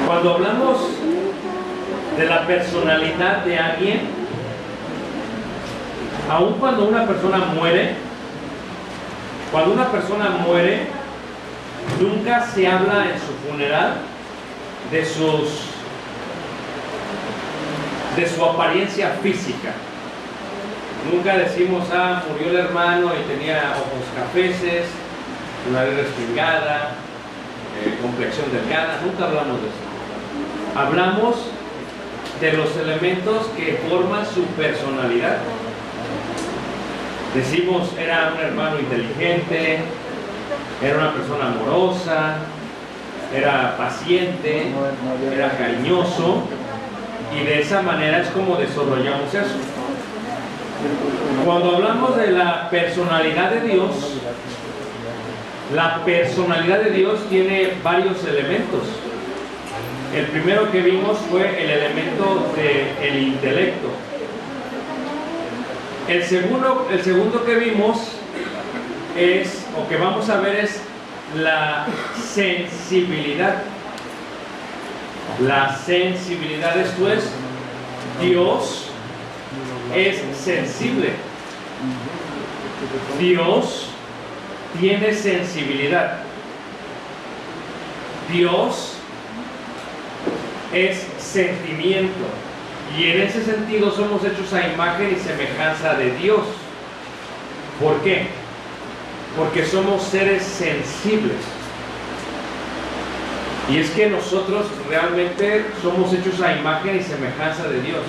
Cuando hablamos de la personalidad de alguien, aun cuando una persona muere, nunca se habla en su funeral de su apariencia física. Nunca decimos, murió el hermano y tenía ojos cafeces, nariz respingada, complexión delgada. Nunca hablamos de eso. Hablamos de los elementos que forman su personalidad. Decimos, era un hermano inteligente, era una persona amorosa, era paciente, era cariñoso, y de esa manera es como desarrollamos eso. Cuando hablamos de la personalidad de Dios, la personalidad de Dios tiene varios elementos. El primero que vimos fue el elemento del intelecto. El segundo que vimos o que vamos a ver es la sensibilidad. La sensibilidad, esto es, Dios es sensible. Dios tiene sensibilidad. Dios es sentimiento, y en ese sentido somos hechos a imagen y semejanza de Dios. ¿Por qué? Porque somos seres sensibles, y es que nosotros realmente somos hechos a imagen y semejanza de Dios,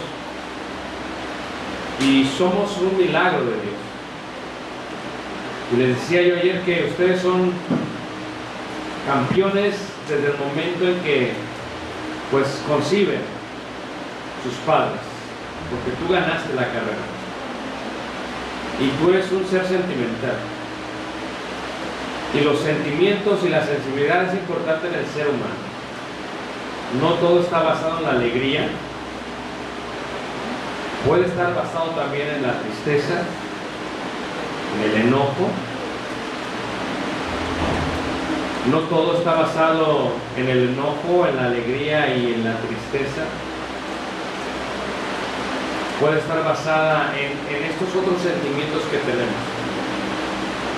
y somos un milagro de Dios. Y les decía yo ayer que ustedes son campeones desde el momento en que conciben sus padres, porque tú ganaste la carrera y tú eres un ser sentimental, y los sentimientos y la sensibilidad es importante en el ser humano. No todo está basado en la alegría, puede estar basado también en la tristeza, en el enojo. No todo está basado en el enojo, en la alegría y en la tristeza. Puede estar basada en estos otros sentimientos que tenemos.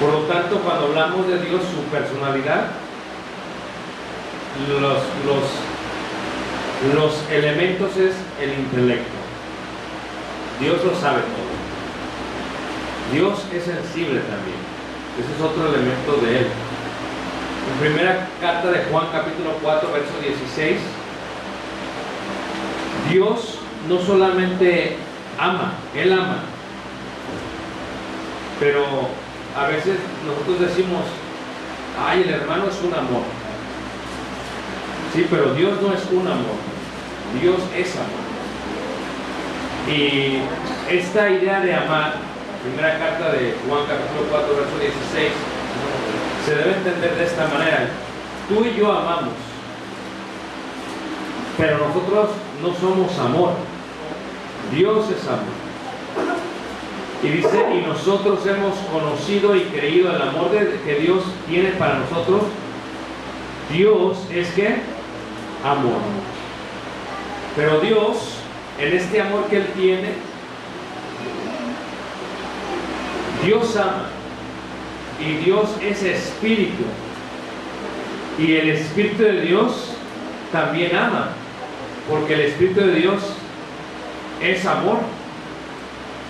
Por lo tanto, cuando hablamos de Dios, su personalidad, los elementos es el intelecto. Dios lo sabe todo. Dios es sensible también. Ese es otro elemento de Él. En primera carta de Juan, capítulo 4, verso 16, Dios no solamente ama, Él ama, pero a veces nosotros decimos, el hermano es un amor. Sí, pero Dios no es un amor, Dios es amor. Y esta idea de amar, primera carta de Juan, capítulo 4, verso 16, se debe entender de esta manera. Tú y yo amamos, pero nosotros no somos amor. Dios es amor. Y dice, y nosotros hemos conocido y creído el amor que Dios tiene para nosotros. Dios es ¿qué? Amor. Pero Dios, en este amor que Él tiene, Dios ama. Y Dios es espíritu, y el Espíritu de Dios también ama, porque el Espíritu de Dios es amor.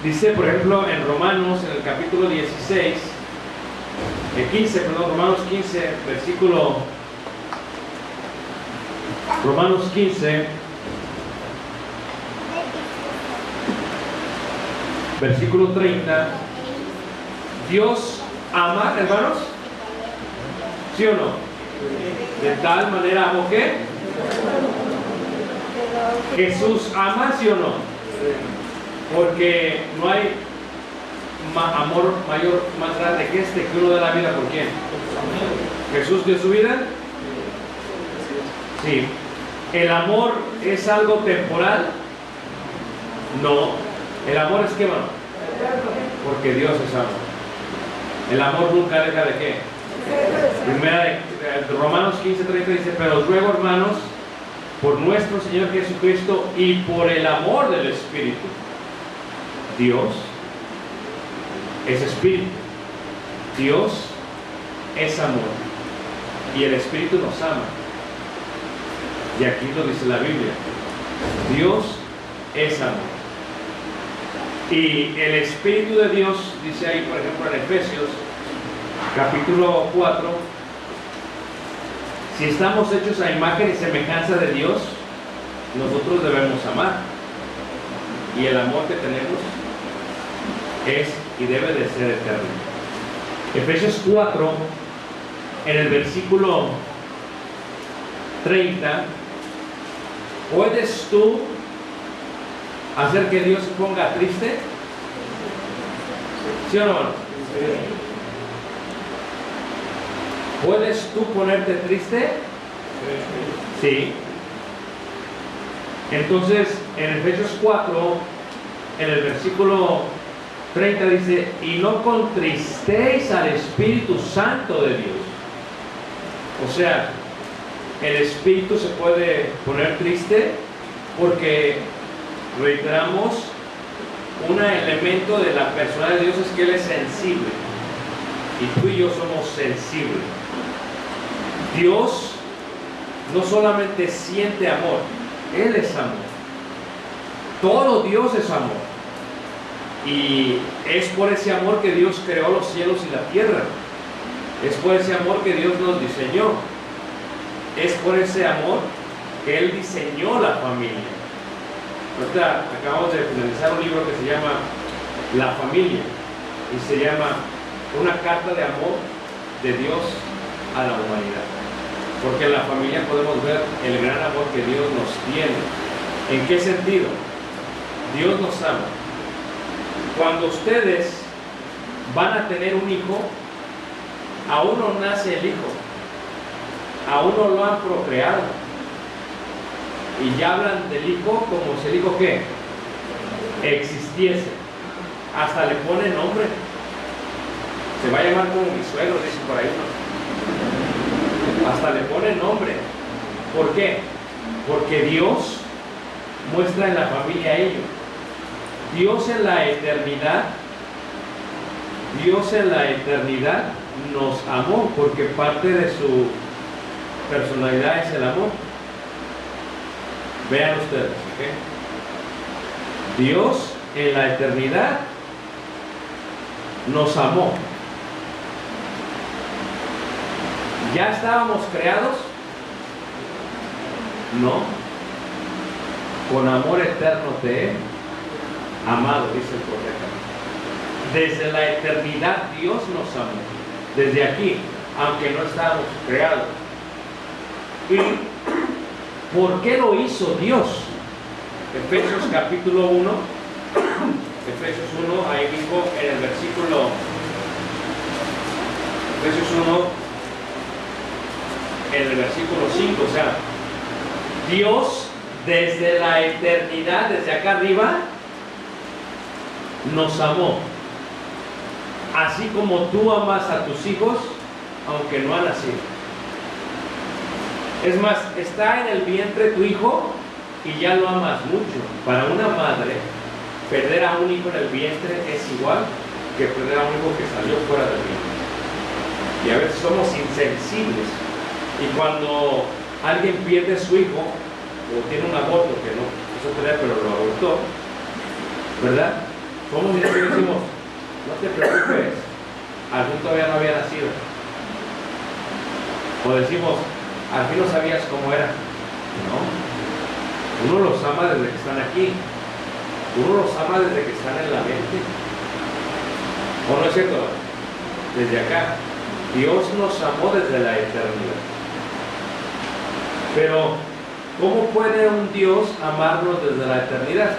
Dice, por ejemplo, en Romanos, en el capítulo 15, Romanos 15, Romanos 15, versículo 30, Dios ama, hermanos, ¿sí o no? De tal manera amó ¿qué? Jesús ama, ¿sí o no? Porque no hay amor mayor, más grande que este, que uno da la vida por quién. Jesús dio su vida. Sí. El amor es algo temporal No. ¿El amor es qué, mano? Porque Dios es amor. El amor nunca deja de qué. Primera de Romanos 15:30 dice: pero os ruego, hermanos, por nuestro Señor Jesucristo y por el amor del Espíritu. Dios es Espíritu. Dios es amor. Y el Espíritu nos ama. Y aquí lo dice la Biblia. Dios es amor. Y el Espíritu de Dios, dice ahí, por ejemplo, en Efesios, capítulo 4, si estamos hechos a imagen y semejanza de Dios, nosotros debemos amar. Y el amor que tenemos es y debe de ser eterno. Efesios 4, en el versículo 30, ¿puedes tú hacer que Dios se ponga triste? ¿Sí o no? ¿Puedes tú ponerte triste? Sí. Entonces, en Efesios 4, en el versículo 30 dice: y no contristéis al Espíritu Santo de Dios. O sea, el Espíritu se puede poner triste porque reiteramos, un elemento de la persona de Dios es que Él es sensible. Y tú y yo somos sensibles. Dios no solamente siente amor, Él es amor. Todo Dios es amor. Y es por ese amor que Dios creó los cielos y la tierra. Es por ese amor que Dios nos diseñó. Es por ese amor que Él diseñó la familia. Ahorita acabamos de finalizar un libro que se llama La Familia. Y se llama Una carta de amor de Dios a la humanidad. Porque en la familia podemos ver el gran amor que Dios nos tiene. ¿En qué sentido? Dios nos ama. Cuando ustedes van a tener un hijo, aún no nace el hijo, aún no lo han procreado, y ya hablan del hijo como si el hijo ¿qué? Existiese. Hasta le ponen nombre. Se va a llamar como mi suegro, dice por ahí, ¿no? Hasta le ponen nombre. ¿Por qué? Porque Dios muestra en la familia ello. Dios en la eternidad nos amó, porque parte de su personalidad es el amor. Vean ustedes, ¿ok? Dios en la eternidad nos amó. ¿Ya estábamos creados? No. Con amor eterno te he amado, dice el profeta. Desde la eternidad Dios nos amó. Desde aquí, aunque no estábamos creados. ¿Y por qué lo hizo Dios? Efesios capítulo 1. Efesios 1, ahí mismo en el versículo. Efesios 1, en el versículo 5. O sea, Dios desde la eternidad, desde acá arriba, nos amó. Así como tú amas a tus hijos, aunque no han nacido. Es más, está en el vientre tu hijo y ya lo amas mucho. Para una madre, perder a un hijo en el vientre es igual que perder a un hijo que salió fuera del vientre. Y a veces somos insensibles. Y cuando alguien pierde a su hijo, o tiene un aborto, que no quiso tener, pero lo abortó, ¿verdad? Somos insensibles y decimos: no te preocupes, al fin todavía no había nacido. O decimos: al fin no sabías cómo era. No. Uno los ama desde que están aquí. Uno los ama desde que están en la mente. ¿O no es cierto? Desde acá. Dios nos amó desde la eternidad. Pero, ¿cómo puede un Dios amarnos desde la eternidad?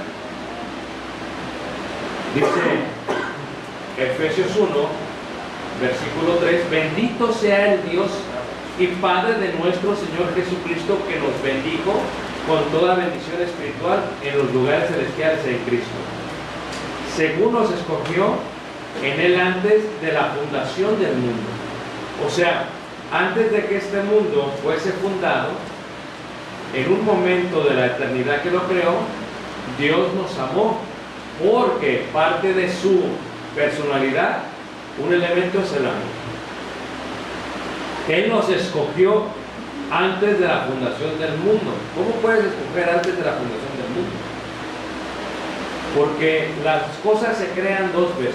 Dice Efesios 1, versículo 3: bendito sea el Dios y Padre de nuestro Señor Jesucristo, que nos bendijo con toda bendición espiritual en los lugares celestiales en Cristo, según nos escogió en Él antes de la fundación del mundo. O sea, antes de que este mundo fuese fundado, en un momento de la eternidad que lo creó, Dios nos amó, porque parte de su personalidad, un elemento es el amor. Él nos escogió antes de la fundación del mundo. ¿Cómo puedes escoger antes de la fundación del mundo? Porque las cosas se crean dos veces.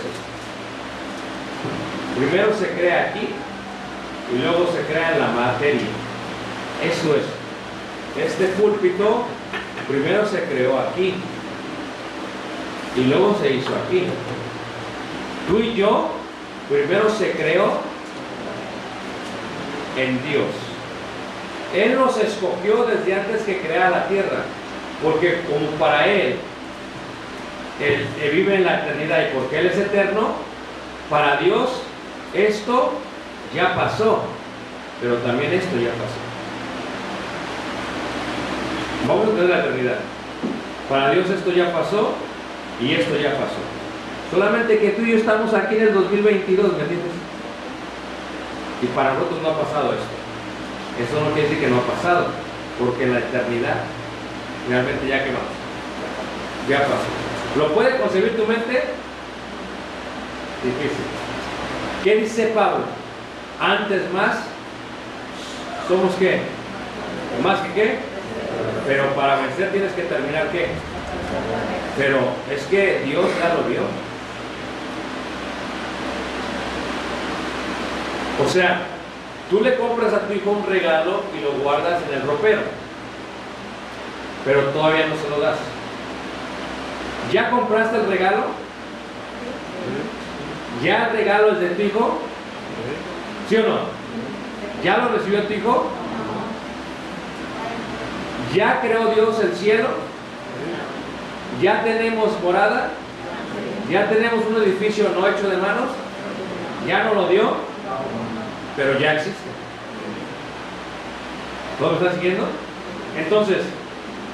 Primero se crea aquí y luego se crea en la materia. Eso es. Este púlpito primero se creó aquí y luego se hizo aquí. Tú y yo, primero se creó en Dios. Él nos escogió desde antes que creara la tierra, porque como para Él vive en la eternidad y porque Él es eterno, para Dios esto ya pasó, pero también esto ya pasó. Vamos a entender la eternidad. Para Dios esto ya pasó y esto ya pasó. Solamente que tú y yo estamos aquí en el 2022, ¿me entiendes? Y para nosotros no ha pasado esto. Eso no quiere decir que no ha pasado, porque en la eternidad realmente ya quemamos. Ya pasó. ¿Lo puede concebir tu mente? Difícil. ¿Qué dice Pablo? Antes más, ¿somos qué? ¿Más que qué? Pero para vencer tienes que terminar ¿qué? Pero es que Dios ya lo vio. O sea, tú le compras a tu hijo un regalo y lo guardas en el ropero, pero todavía no se lo das. ¿Ya compraste el regalo? ¿Ya el regalo es de tu hijo? ¿Sí o no? ¿Ya lo recibió tu hijo? ¿Ya creó Dios el cielo? ¿Ya tenemos morada? ¿Ya tenemos un edificio no hecho de manos? ¿Ya no lo dio? Pero ya existe. ¿Todo me está siguiendo? Entonces,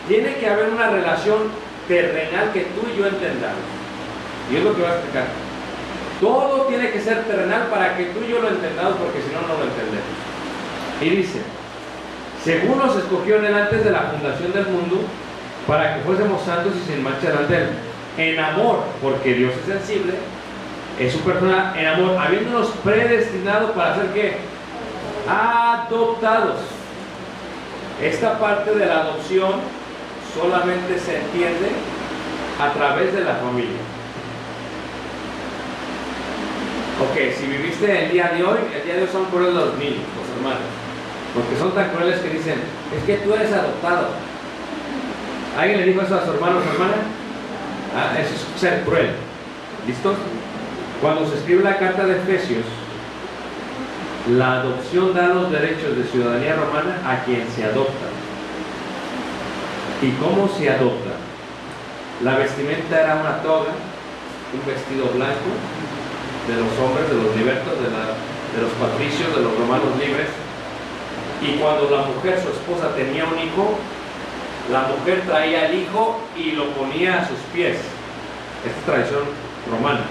tiene que haber una relación terrenal que tú y yo entendamos. Y es lo que voy a explicar. Todo tiene que ser terrenal para que tú y yo lo entendamos, porque si no, no lo entendemos. Y dice, según nos escogió en Él antes de la fundación del mundo, para que fuésemos santos y sin mancha delante de Él, en amor, porque Dios es sensible, es su persona, en amor, habiéndonos predestinado para ser ¿qué? Adoptados. Esta parte de la adopción solamente se entiende a través de la familia. Ok, si viviste el día de hoy son crueles los niños, los hermanos, porque son tan crueles que dicen, es que tú eres adoptado. ¿Alguien le dijo eso a su hermano o su hermana? Eso es ser cruel. ¿Listos? Cuando se escribe la carta de Efesios, la adopción da los derechos de ciudadanía romana a quien se adopta. ¿Y cómo se adopta? La vestimenta era una toga, un vestido blanco de los hombres, de los libertos, de los patricios, de los romanos libres. Y cuando la mujer, su esposa, tenía un hijo, la mujer traía al hijo y lo ponía a sus pies. Esta es tradición romana.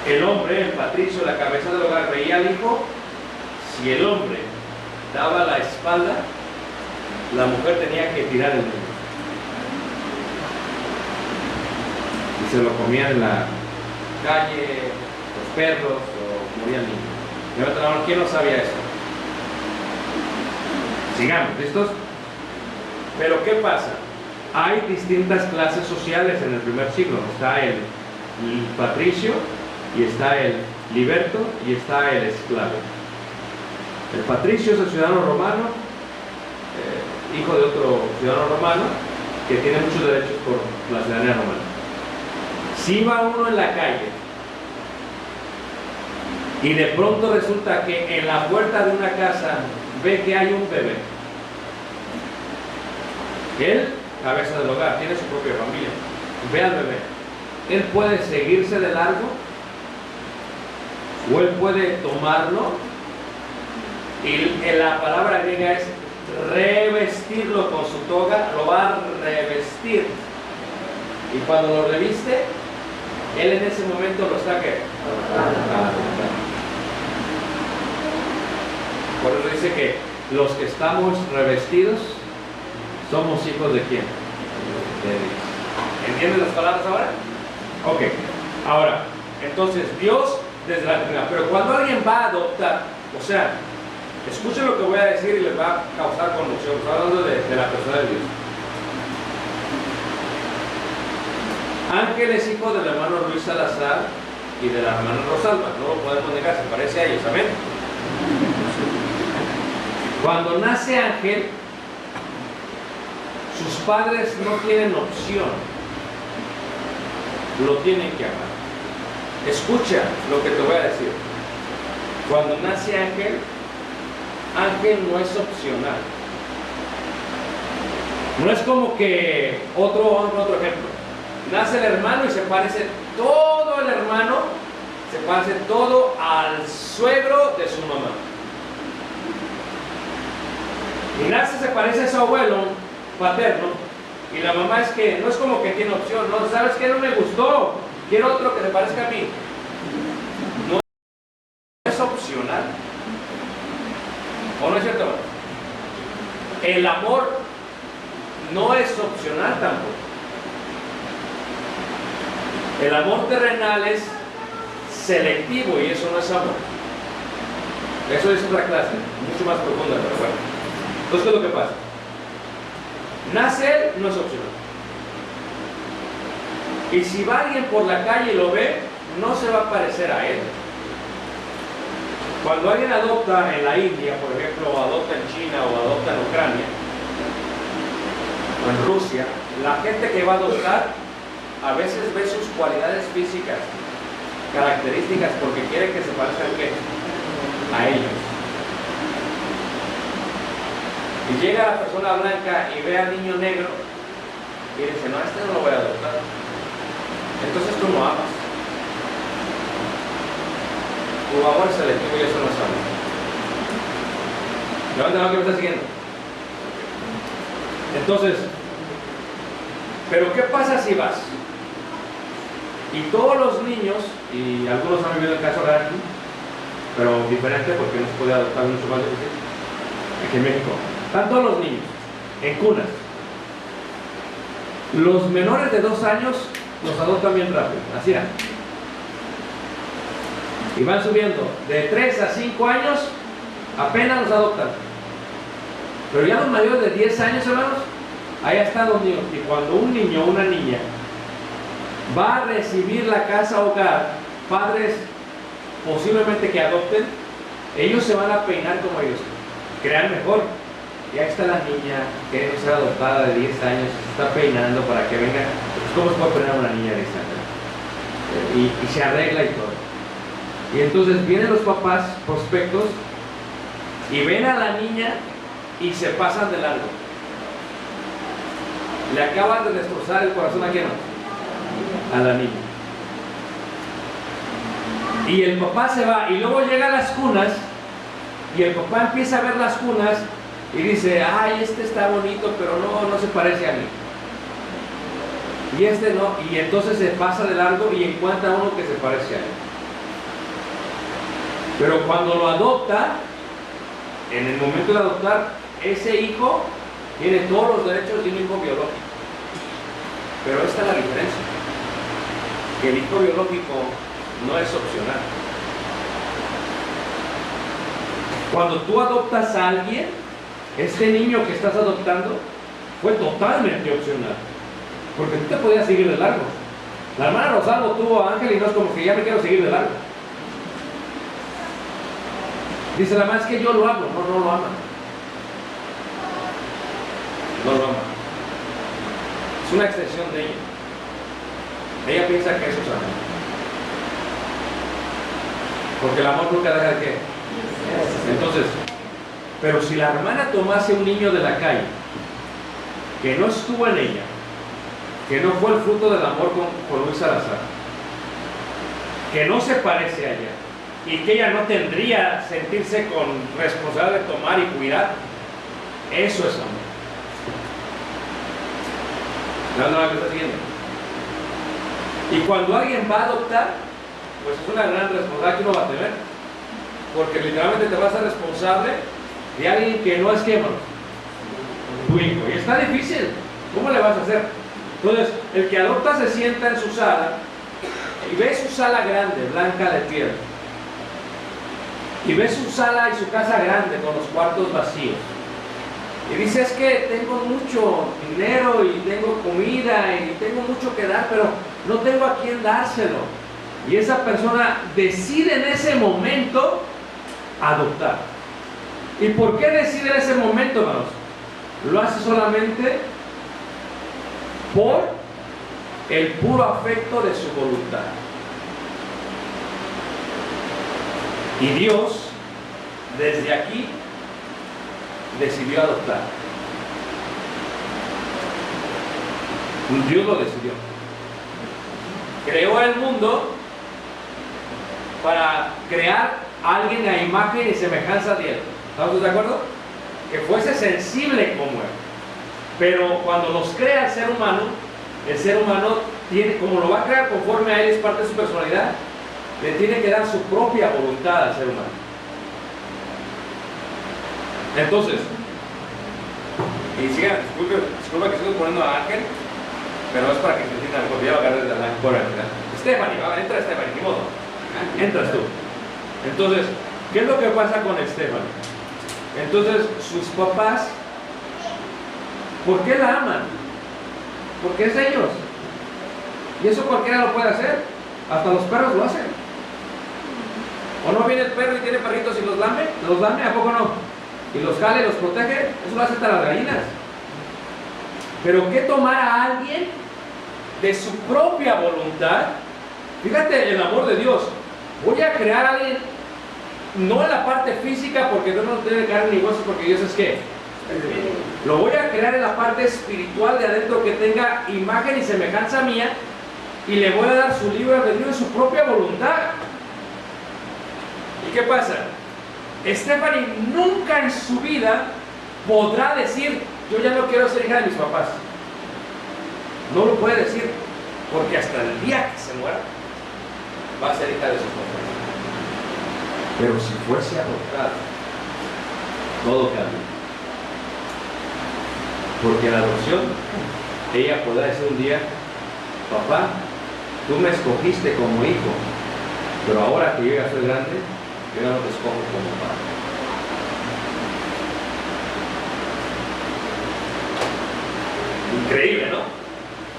El hombre, el patricio, la cabeza del hogar, veía al hijo. Si el hombre daba la espalda, la mujer tenía que tirar el niño. Y se lo comían en la calle, los perros, o moría el niño. Levanta la mano, ¿quién no sabía eso? Sigamos, ¿listos? Pero ¿qué pasa? Hay distintas clases sociales en el primer siglo. Está el patricio, y está el liberto, y está el esclavo. El patricio es el ciudadano romano, hijo de otro ciudadano romano, que tiene muchos derechos por la ciudadanía romana. Si va uno en la calle y de pronto resulta que en la puerta de una casa ve que hay un bebé, él, cabeza del hogar, tiene su propia familia, ve al bebé, él puede seguirse de largo o él puede tomarlo, y la palabra griega es revestirlo con su toga, lo va a revestir. Y cuando lo reviste, él en ese momento lo está ¿qué? Por eso dice que los que estamos revestidos somos hijos de quién? De Dios. ¿Entienden las palabras ahora? Ok. Ahora, entonces Dios desde la primera. Pero cuando alguien va a adoptar, o sea, escuchen lo que voy a decir y les va a causar conmoción. Estoy hablando de la persona de Dios. Ángel es hijo del hermano Luis Salazar y de la hermana Rosalba. No lo podemos negar, se parece a ellos. Amén. Cuando nace Ángel, sus padres no tienen opción. Lo tienen que amar. Escucha lo que te voy a decir. Cuando nace Ángel, Ángel no es opcional. No es como que otro ejemplo. Nace el hermano y se parece todo el hermano, se parece todo al suegro de su mamá. Y nace, se parece a su abuelo paterno. Y la mamá es que no es como que tiene opción. No, ¿sabes qué? No me gustó. Quiero otro que se parezca a mí. No es opcional. ¿O no es cierto? El amor no es opcional tampoco. El amor terrenal es selectivo y eso no es amor. Eso es otra clase, mucho más profunda, pero bueno. Entonces, ¿qué es lo que pasa? Nace él, no es opcional. Y si va alguien por la calle y lo ve, no se va a parecer a él. Cuando alguien adopta en la India, por ejemplo, o adopta en China o adopta en Ucrania o en Rusia, la gente que va a adoptar a veces ve sus cualidades físicas, características, porque quiere que se parezcan a ellos. Y llega la persona blanca y ve al niño negro y dice, no, este no lo voy a adoptar. Entonces tú no amas. Tu amor es selectivo y eso no es amor. Levanta la mano que me está siguiendo. Entonces, pero ¿qué pasa si vas? Y todos los niños, y algunos han vivido el caso de aquí, pero diferente porque no se puede adoptar mucho más difícil, aquí en México, están todos los niños en cunas. Los menores de 2 años los adoptan bien rápido, así era. Y van subiendo, de 3 a 5 años apenas los adoptan. Pero ya los mayores de 10 años, hermanos, ahí están los niños. Y cuando un niño o una niña va a recibir la casa hogar, padres posiblemente que adopten, ellos se van a peinar como ellos crean mejor. Y ahí está la niña que es adoptada de 10 años, se está peinando para que venga. Pues, ¿cómo se puede peinar una niña de 10 años? Y se arregla y todo. Y entonces vienen los papás prospectos y ven a la niña y se pasan de largo. Le acaban de destrozar el corazón a quién, a la niña. Y el papá se va y luego llega a las cunas y el papá empieza a ver las cunas y dice, ay, este está bonito, pero no se parece a mí. Y este no, y entonces se pasa de largo y encuentra uno que se parece a él. Pero cuando lo adopta, en el momento de adoptar, ese hijo tiene todos los derechos de un hijo biológico. Pero esta es la diferencia, que el hijo biológico no es opcional. Cuando tú adoptas a alguien, este niño que estás adoptando fue totalmente opcional, porque tú te podías seguir de largo. La hermana Rosalba tuvo a Ángel y no es como que ya me quiero seguir de largo. Dice la mamá, es que yo lo amo. No lo ama. No lo ama. Es una extensión de ella. Ella piensa que eso es amor. Porque el amor nunca deja de qué. Entonces, pero si la hermana tomase un niño de la calle, que no estuvo en ella, que no fue el fruto del amor con Luis Salazar, que no se parece a ella, y que ella no tendría sentirse con responsabilidad de tomar y cuidar, Eso es amor. ¿No la que está siguiendo? Y cuando alguien va a adoptar, pues es una gran responsabilidad que uno va a tener, porque literalmente te vas a ser responsable de alguien que no es tu hijo. Y está difícil. ¿Cómo le vas a hacer? Entonces, el que adopta se sienta en su sala y ve su sala grande, blanca de piedra. Y ve su sala y su casa grande con los cuartos vacíos. Y dice, es que tengo mucho dinero y tengo comida y tengo mucho que dar, pero no tengo a quién dárselo. Y esa persona decide en ese momento adoptar. ¿Y por qué decide en ese momento, hermanos? Lo hace solamente por el puro afecto de su voluntad. Y Dios, desde aquí, decidió adoptar. Dios lo decidió. Creó el mundo para crear a alguien a imagen y semejanza de él. ¿Estamos de acuerdo? Que fuese sensible como él. Pero cuando nos crea el ser humano tiene, como lo va a crear conforme a él, es parte de su personalidad, le tiene que dar su propia voluntad al ser humano. Entonces, y sigan, disculpa que estoy poniendo a Ángel, pero es para que se entiendan, porque ya lo agarré desde la por acá. Stephanie, entra Stephanie, ni modo. Entras tú. Entonces, ¿qué es lo que pasa con Stephanie? Entonces, sus papás, ¿por qué la aman? Porque es de ellos. Y eso cualquiera lo puede hacer. Hasta los perros lo hacen. ¿O no viene el perro y tiene perritos y los lame? ¿Los lame? ¿A poco no? Y los jale y los protege. Eso lo hace hasta las gallinas. Pero ¿qué tomar a alguien de su propia voluntad? Fíjate el amor de Dios. Voy a crear a alguien, no en la parte física, porque Dios no tiene carne ni huesos, porque Dios es ¿qué? Lo voy a crear en la parte espiritual de adentro, que tenga imagen y semejanza mía, y le voy a dar su libre albedrío de su propia voluntad. ¿Y qué pasa? Stephanie nunca en su vida podrá decir, yo ya no quiero ser hija de mis papás. No lo puede decir, porque hasta el día que se muera va a ser hija de sus papás. Pero si fuese adoptada, todo cambia. Porque la adopción, ella podrá decir un día, papá, tú me escogiste como hijo, pero ahora que yo ya soy grande, yo ya no te escojo como padre. Increíble, ¿no?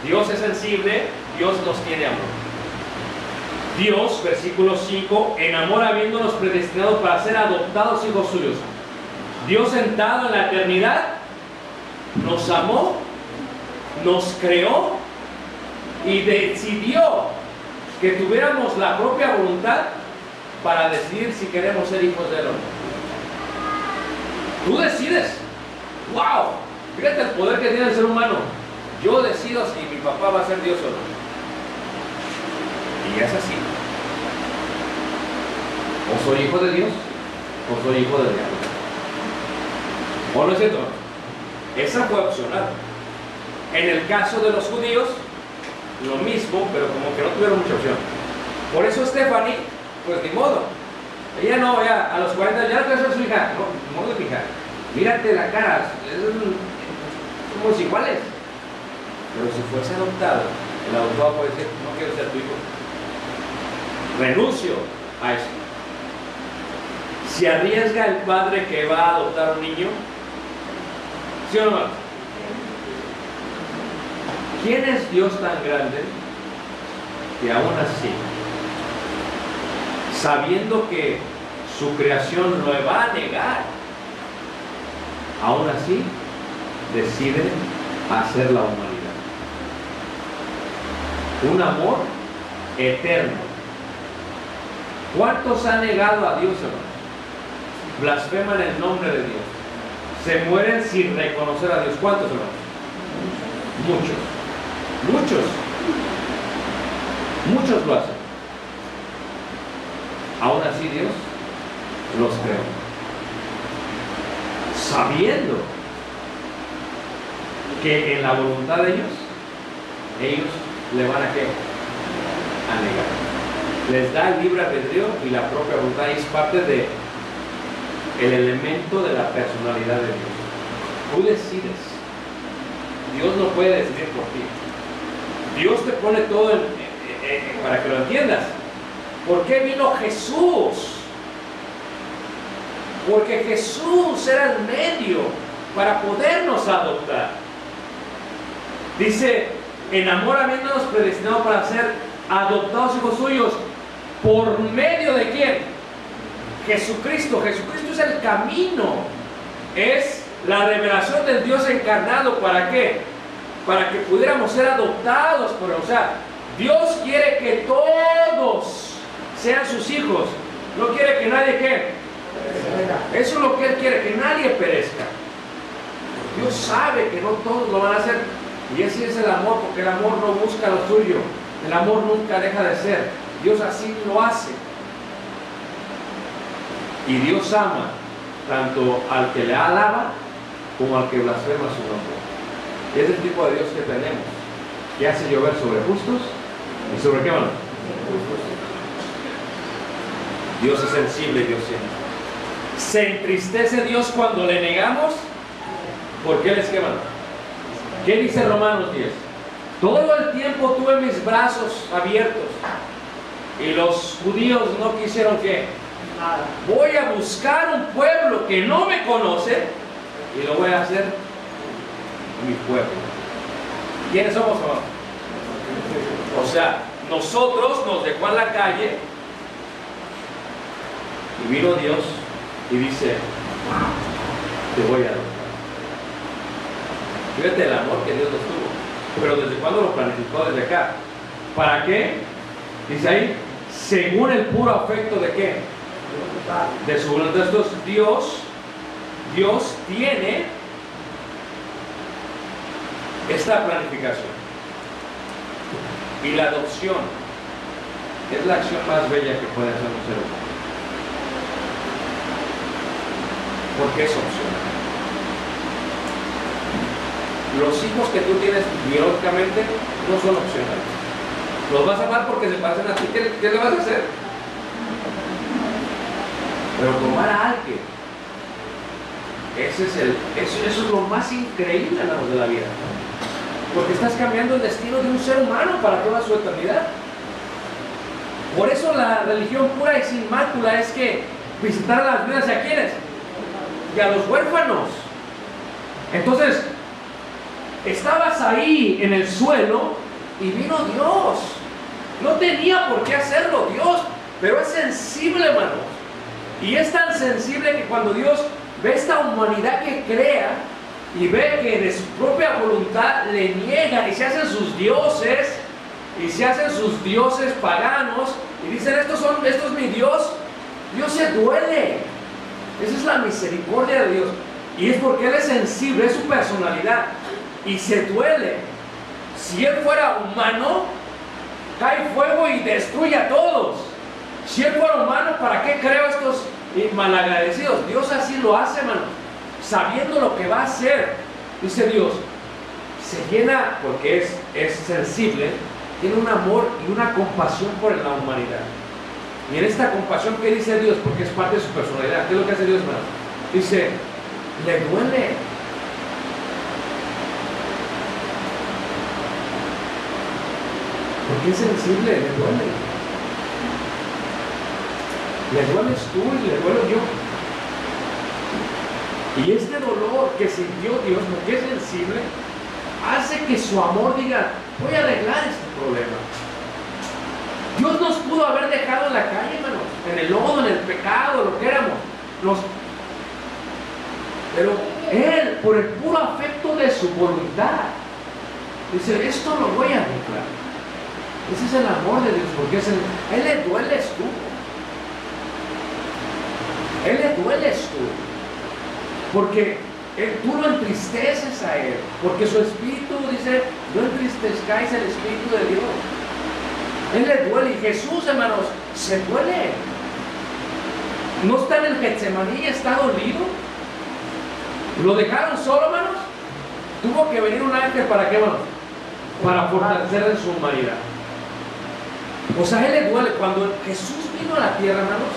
Dios es sensible, Dios nos tiene amor. Dios, versículo 5, en amor habiéndonos predestinado para ser adoptados hijos suyos. Dios sentado en la eternidad nos amó, nos creó y decidió que tuviéramos la propia voluntad para decidir si queremos ser hijos de él o no. Tú decides. ¡Wow! Fíjate el poder que tiene el ser humano. Yo decido si mi papá va a ser Dios o no. Y es así. O soy hijo de Dios, o soy hijo del diablo. ¿O no es cierto? Esa fue opcional. En el caso de los judíos, lo mismo, pero como que no tuvieron mucha opción. Por eso Stephanie, pues ni modo. Ella no, ya a los 40 ya no quiere ser su hija. No, ni modo de mi hija. Mírate la cara, somos iguales. Pero si fuese adoptado, el adoptado puede decir, no quiero ser tu hijo. Renuncio a eso. ¿Se arriesga el padre que va a adoptar un niño? ¿Sí o no? ¿Quién es Dios tan grande que aún así, sabiendo que su creación lo va a negar, aún así decide hacer la humanidad? Un amor eterno. ¿Cuántos han negado a Dios, hermanos? Blasfeman el nombre de Dios. Se mueren sin reconocer a Dios. ¿Cuántos, hermanos? Muchos. Muchos. Muchos lo hacen. Aún así Dios los creó, sabiendo que en la voluntad de ellos le van a ¿qué? A negar. Les da el libre albedrío y la propia voluntad, y es parte de el elemento de la personalidad de Dios. Tú decides. Dios no puede decidir por ti. Dios te pone todo para que lo entiendas. ¿Por qué vino Jesús? Porque Jesús era el medio para podernos adoptar. Dice, en amor habiéndonos predestinado para ser adoptados hijos suyos. ¿Por medio de quién? Jesucristo. Jesucristo es el camino. Es la revelación del Dios encarnado. ¿Para qué? Para que pudiéramos ser adoptados por Él. O sea, Dios quiere que todos sean sus hijos. No quiere que nadie ¿qué? Eso es lo que Él quiere, que nadie perezca. Dios sabe que no todos lo van a hacer. Y ese es el amor, porque el amor no busca lo suyo. El amor nunca deja de ser. Dios así lo hace. Y Dios ama tanto al que le alaba como al que blasfema su nombre. Y es el tipo de Dios que tenemos, que hace llover sobre justos y sobre qué, mano. Dios es sensible, Dios siente. Se entristece Dios cuando le negamos. ¿Por qué les queman? ¿Qué dice Romanos 10? Todo el tiempo tuve mis brazos abiertos y los judíos no quisieron ¿qué? Nada. Voy a buscar un pueblo que no me conoce y lo voy a hacer mi pueblo. ¿Quiénes somos ahora? O sea, nosotros nos dejó en la calle y vino Dios y dice, te voy a adoptar. Fíjate el amor que Dios nos tuvo. Pero ¿desde cuándo lo planificó? Desde acá. ¿Para qué? Dice ahí, según el puro afecto de qué? De su voluntad. Entonces Dios tiene esta planificación. Y la adopción es la acción más bella que puede hacer un ser humano. Porque es opcional. Los hijos que tú tienes biológicamente no son opcionales. Los vas a amar porque se parecen a ti. ¿Qué le vas a hacer? Pero tomar a alguien, eso es lo más increíble de la vida. Porque estás cambiando el destino de un ser humano para toda su eternidad. Por eso la religión pura y sin mácula es que visitar a las viudas, ¿y a quiénes? Y a los huérfanos. Entonces, estabas ahí en el suelo y vino Dios. No tenía por qué hacerlo Dios, pero es sensible, hermanos. Y es tan sensible que cuando Dios ve esta humanidad que crea y ve que de su propia voluntad le niegan y se hacen sus dioses paganos y dicen, esto es mi Dios, Dios se duele. Esa es la misericordia de Dios. Y es porque Él es sensible, es su personalidad. Y se duele. Si Él fuera humano, cae fuego y destruye a todos. Si Él fuera humano, ¿para qué creo estos malagradecidos? Dios así lo hace, hermano, sabiendo lo que va a hacer. Dice Dios, se llena, porque es sensible, tiene un amor y una compasión por la humanidad. Y en esta compasión, ¿qué dice Dios? Porque es parte de su personalidad. ¿Qué es lo que hace Dios, hermano? Dice, le duele. Porque es sensible, le duele. Le dueles tú y le duelo yo. Y este dolor que sintió Dios, porque es sensible, hace que su amor diga, voy a arreglar este problema. Dios nos pudo haber dejado en la calle, hermanos, en el lodo, en el pecado, lo que éramos. Pero Él, por el puro afecto de su voluntad, dice, esto lo voy a arreglar. Ese es el amor de Dios, porque Él le dueles tú. Él le dueles tú. Porque tú lo entristeces a Él. Porque su espíritu dice, no entristezcáis el espíritu de Dios. Él le duele. Y Jesús, hermanos, se duele. ¿No está en el Getsemaní y está dolido? ¿Lo dejaron solo, hermanos? Tuvo que venir un ángel para qué, hermanos? Para fortalecer en su humanidad. O sea, a él le duele. Cuando Jesús vino a la tierra, hermanos,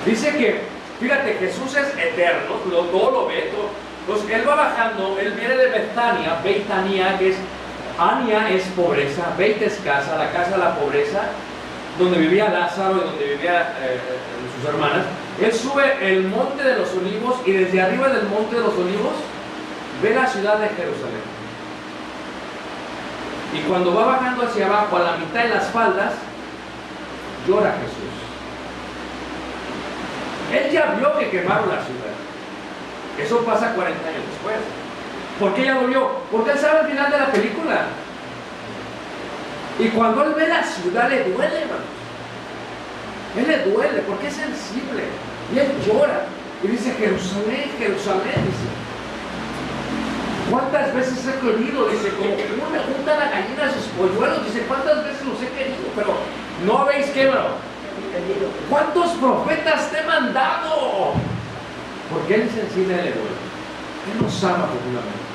dice que, fíjate, Jesús es eterno, todo lo ve, todo. Entonces él va bajando, él viene de Betania, que es, Ania es pobreza, Beit es casa, la casa de la pobreza, donde vivía Lázaro y donde vivían sus hermanas. Él sube el monte de los olivos y desde arriba del monte de los olivos ve la ciudad de Jerusalén. Y cuando va bajando hacia abajo, a la mitad de las faldas, llora Jesús. Él ya vio que quemaron la ciudad. Eso pasa 40 años después. ¿Por qué ya lo vio? Porque él sabe el final de la película. Y cuando él ve la ciudad, le duele, hermanos. Él le duele porque es sensible. Y él llora. Y dice, Jerusalén, Jerusalén, dice. ¿Cuántas veces he querido? Dice, como uno me junta la gallina a sus polluelos. Dice, ¿cuántas veces los he querido? Pero no habéis quebrado. ¿Cuántos profetas te he mandado? Porque él es sensible, él le duele. Él nos ama profundamente.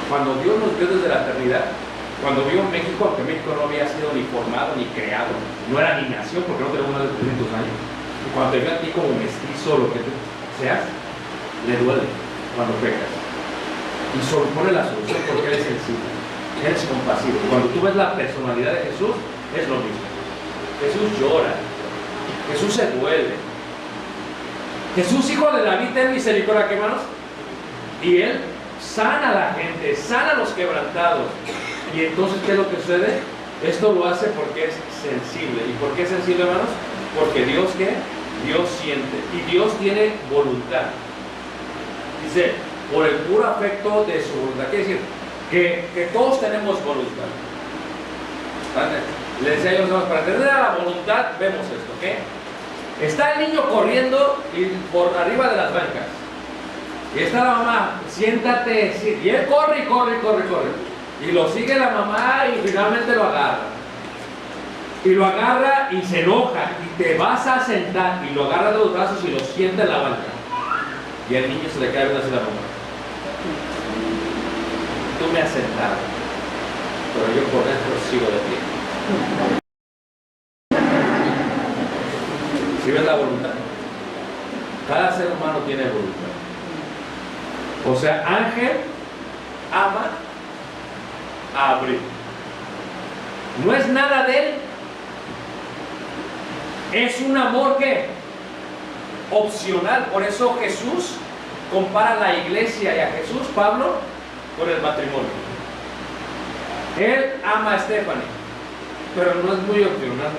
Cuando Dios nos vio desde la eternidad, cuando vio en México, aunque México no había sido ni formado ni creado, no era ni nación porque no tenemos más de 300 años, y cuando te vio a ti como mestizo, lo que tú seas, le duele cuando pecas. Y pone la solución porque él es sensible, él es compasivo. Cuando tú ves la personalidad de Jesús, es lo mismo. Jesús llora, Jesús se duele. Jesús, hijo de David, ten misericordia, ¿qué, hermanos? Y él sana a la gente, sana a los quebrantados. Y entonces, ¿qué es lo que sucede? Esto lo hace porque es sensible. ¿Y por qué es sensible, hermanos? Porque Dios, ¿qué? Dios siente. Y Dios tiene voluntad. Dice, por el puro afecto de su voluntad. Quiere decir que todos tenemos voluntad. Le decía yo a los demás, para tener la voluntad, vemos esto, ¿ok? Está el niño corriendo y por arriba de las bancas. Y está la mamá, siéntate, sí. Y él corre y corre y corre y corre. Y lo sigue la mamá y finalmente lo agarra. Y lo agarra y se enoja. Y te vas a sentar. Y lo agarra de los brazos y lo sienta en la banca. Y el niño se le cae una así la mamá. Tú me has sentado, pero yo por dentro sigo de pie. ¿Sí ves la voluntad? Cada ser humano tiene voluntad. O sea, Ángel ama a Abril. No es nada de él. Es un amor que opcional. Por eso Jesús compara a la iglesia y a Jesús, Pablo, con el matrimonio. Él ama a Stephanie, pero no es muy opcional.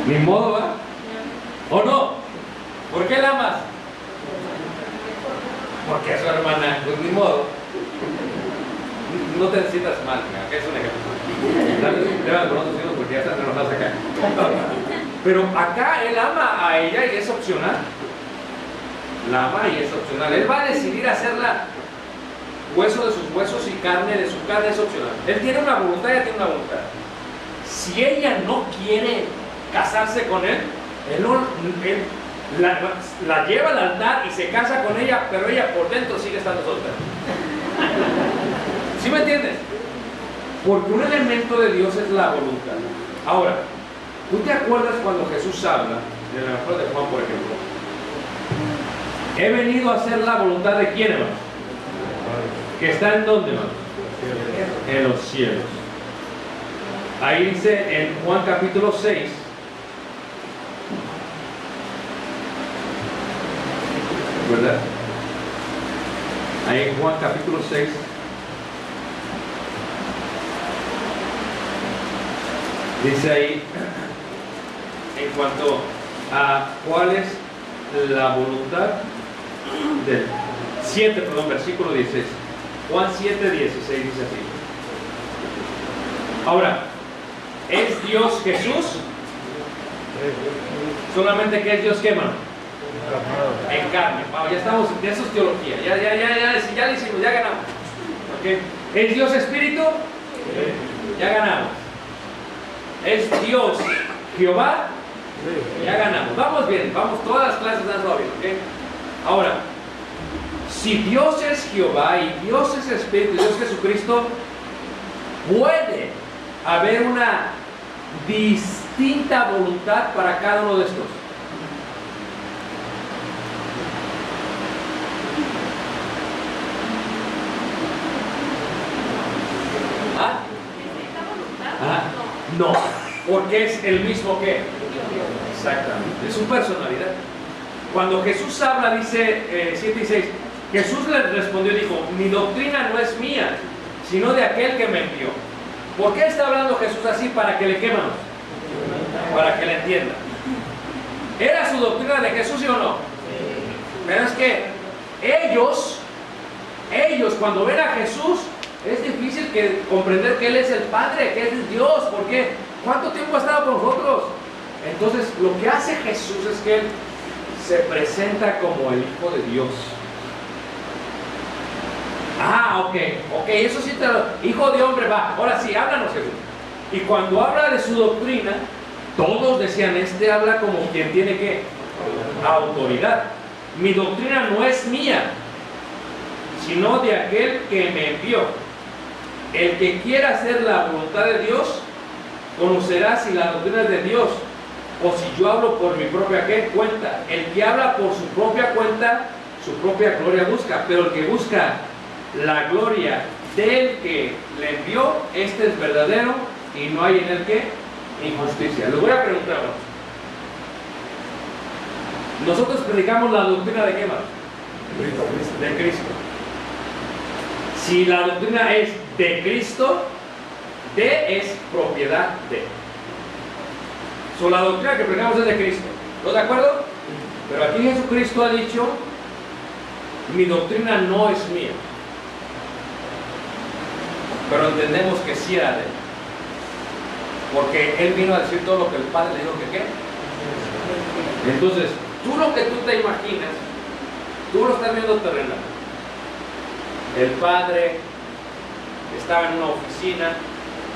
Ni modo, ¿va? ¿O no? ¿Por qué la amas? Porque es su hermana, pues ni modo. No te sientas mal, que es un ejemplo. Deben conocernos porque ya están enojados acá. Pero acá él ama a ella y es opcional. La ama y es opcional. Él va a decidir hacerla hueso de sus huesos y carne de su carne, es opcional. Él tiene una voluntad, ella tiene una voluntad. Si ella no quiere casarse con él, él la lleva al altar y se casa con ella, pero ella por dentro sigue estando soltera. ¿Sí me entiendes? Porque un elemento de Dios es la voluntad. Ahora, ¿tú te acuerdas cuando Jesús habla, en el Evangelio de Juan, por ejemplo? He venido a hacer la voluntad de quién, hermano? ¿Que está en dónde, hermano? En los cielos. Ahí dice en Juan capítulo 6, ¿verdad? Ahí en Juan capítulo 6, dice ahí, en cuanto a cuál es la voluntad del 7, perdón, versículo 16. Juan 7, 16 dice así. Ahora, ¿es Dios Jesús? Solamente que es Dios, ¿qué, mano? En carne. Wow, ya estamos, ya eso es teología. Ya lo hicimos, ya ganamos. ¿Okay? ¿Es Dios Espíritu? Ya ganamos. ¿Es Dios Jehová? Ya ganamos. Vamos bien, vamos, todas las clases dan bien, ¿ok? Ahora, Si Dios es Jehová y Dios es Espíritu, Dios es Jesucristo, puede haber una distinta voluntad para cada uno de estos. ¿Ah? No, porque es el mismo que. Exactamente, es su personalidad. Cuando Jesús habla, dice 7 y 6, Jesús le respondió y dijo: mi doctrina no es mía, sino de aquel que me envió. ¿Por qué está hablando Jesús así? Para que le quemamos, para que le entienda. ¿Era su doctrina de Jesús, sí o no? Pero es que ellos cuando ven a Jesús, es difícil comprender que Él es el Padre, que es Dios. ¿Por qué? ¿Cuánto tiempo ha estado con nosotros? Entonces, lo que hace Jesús es que Él se presenta como el Hijo de Dios. Ok, eso sí te lo... Hijo de hombre, va, ahora sí, háblanos, Jesús. Y cuando habla de su doctrina, todos decían, este habla como quien tiene que autoridad. Mi doctrina no es mía, sino de aquel que me envió. El que quiera hacer la voluntad de Dios, conocerá si la doctrina es de Dios, o si yo hablo por mi propia cuenta. El que habla por su propia cuenta, su propia gloria busca, pero el que busca la gloria del que le envió, este es verdadero y no hay en él que injusticia. Les voy a preguntar ahora. Nosotros predicamos la doctrina de qué más? De Cristo. Si la doctrina es de Cristo, de es propiedad de. La doctrina que predicamos es de Cristo. ¿No de acuerdo? Pero aquí Jesucristo ha dicho: mi doctrina no es mía. Pero entendemos que sí era de Él. Porque Él vino a decir todo lo que el Padre le dijo que qué. Entonces, tú lo que tú te imaginas, tú lo estás viendo terrenal. El Padre estaba en una oficina,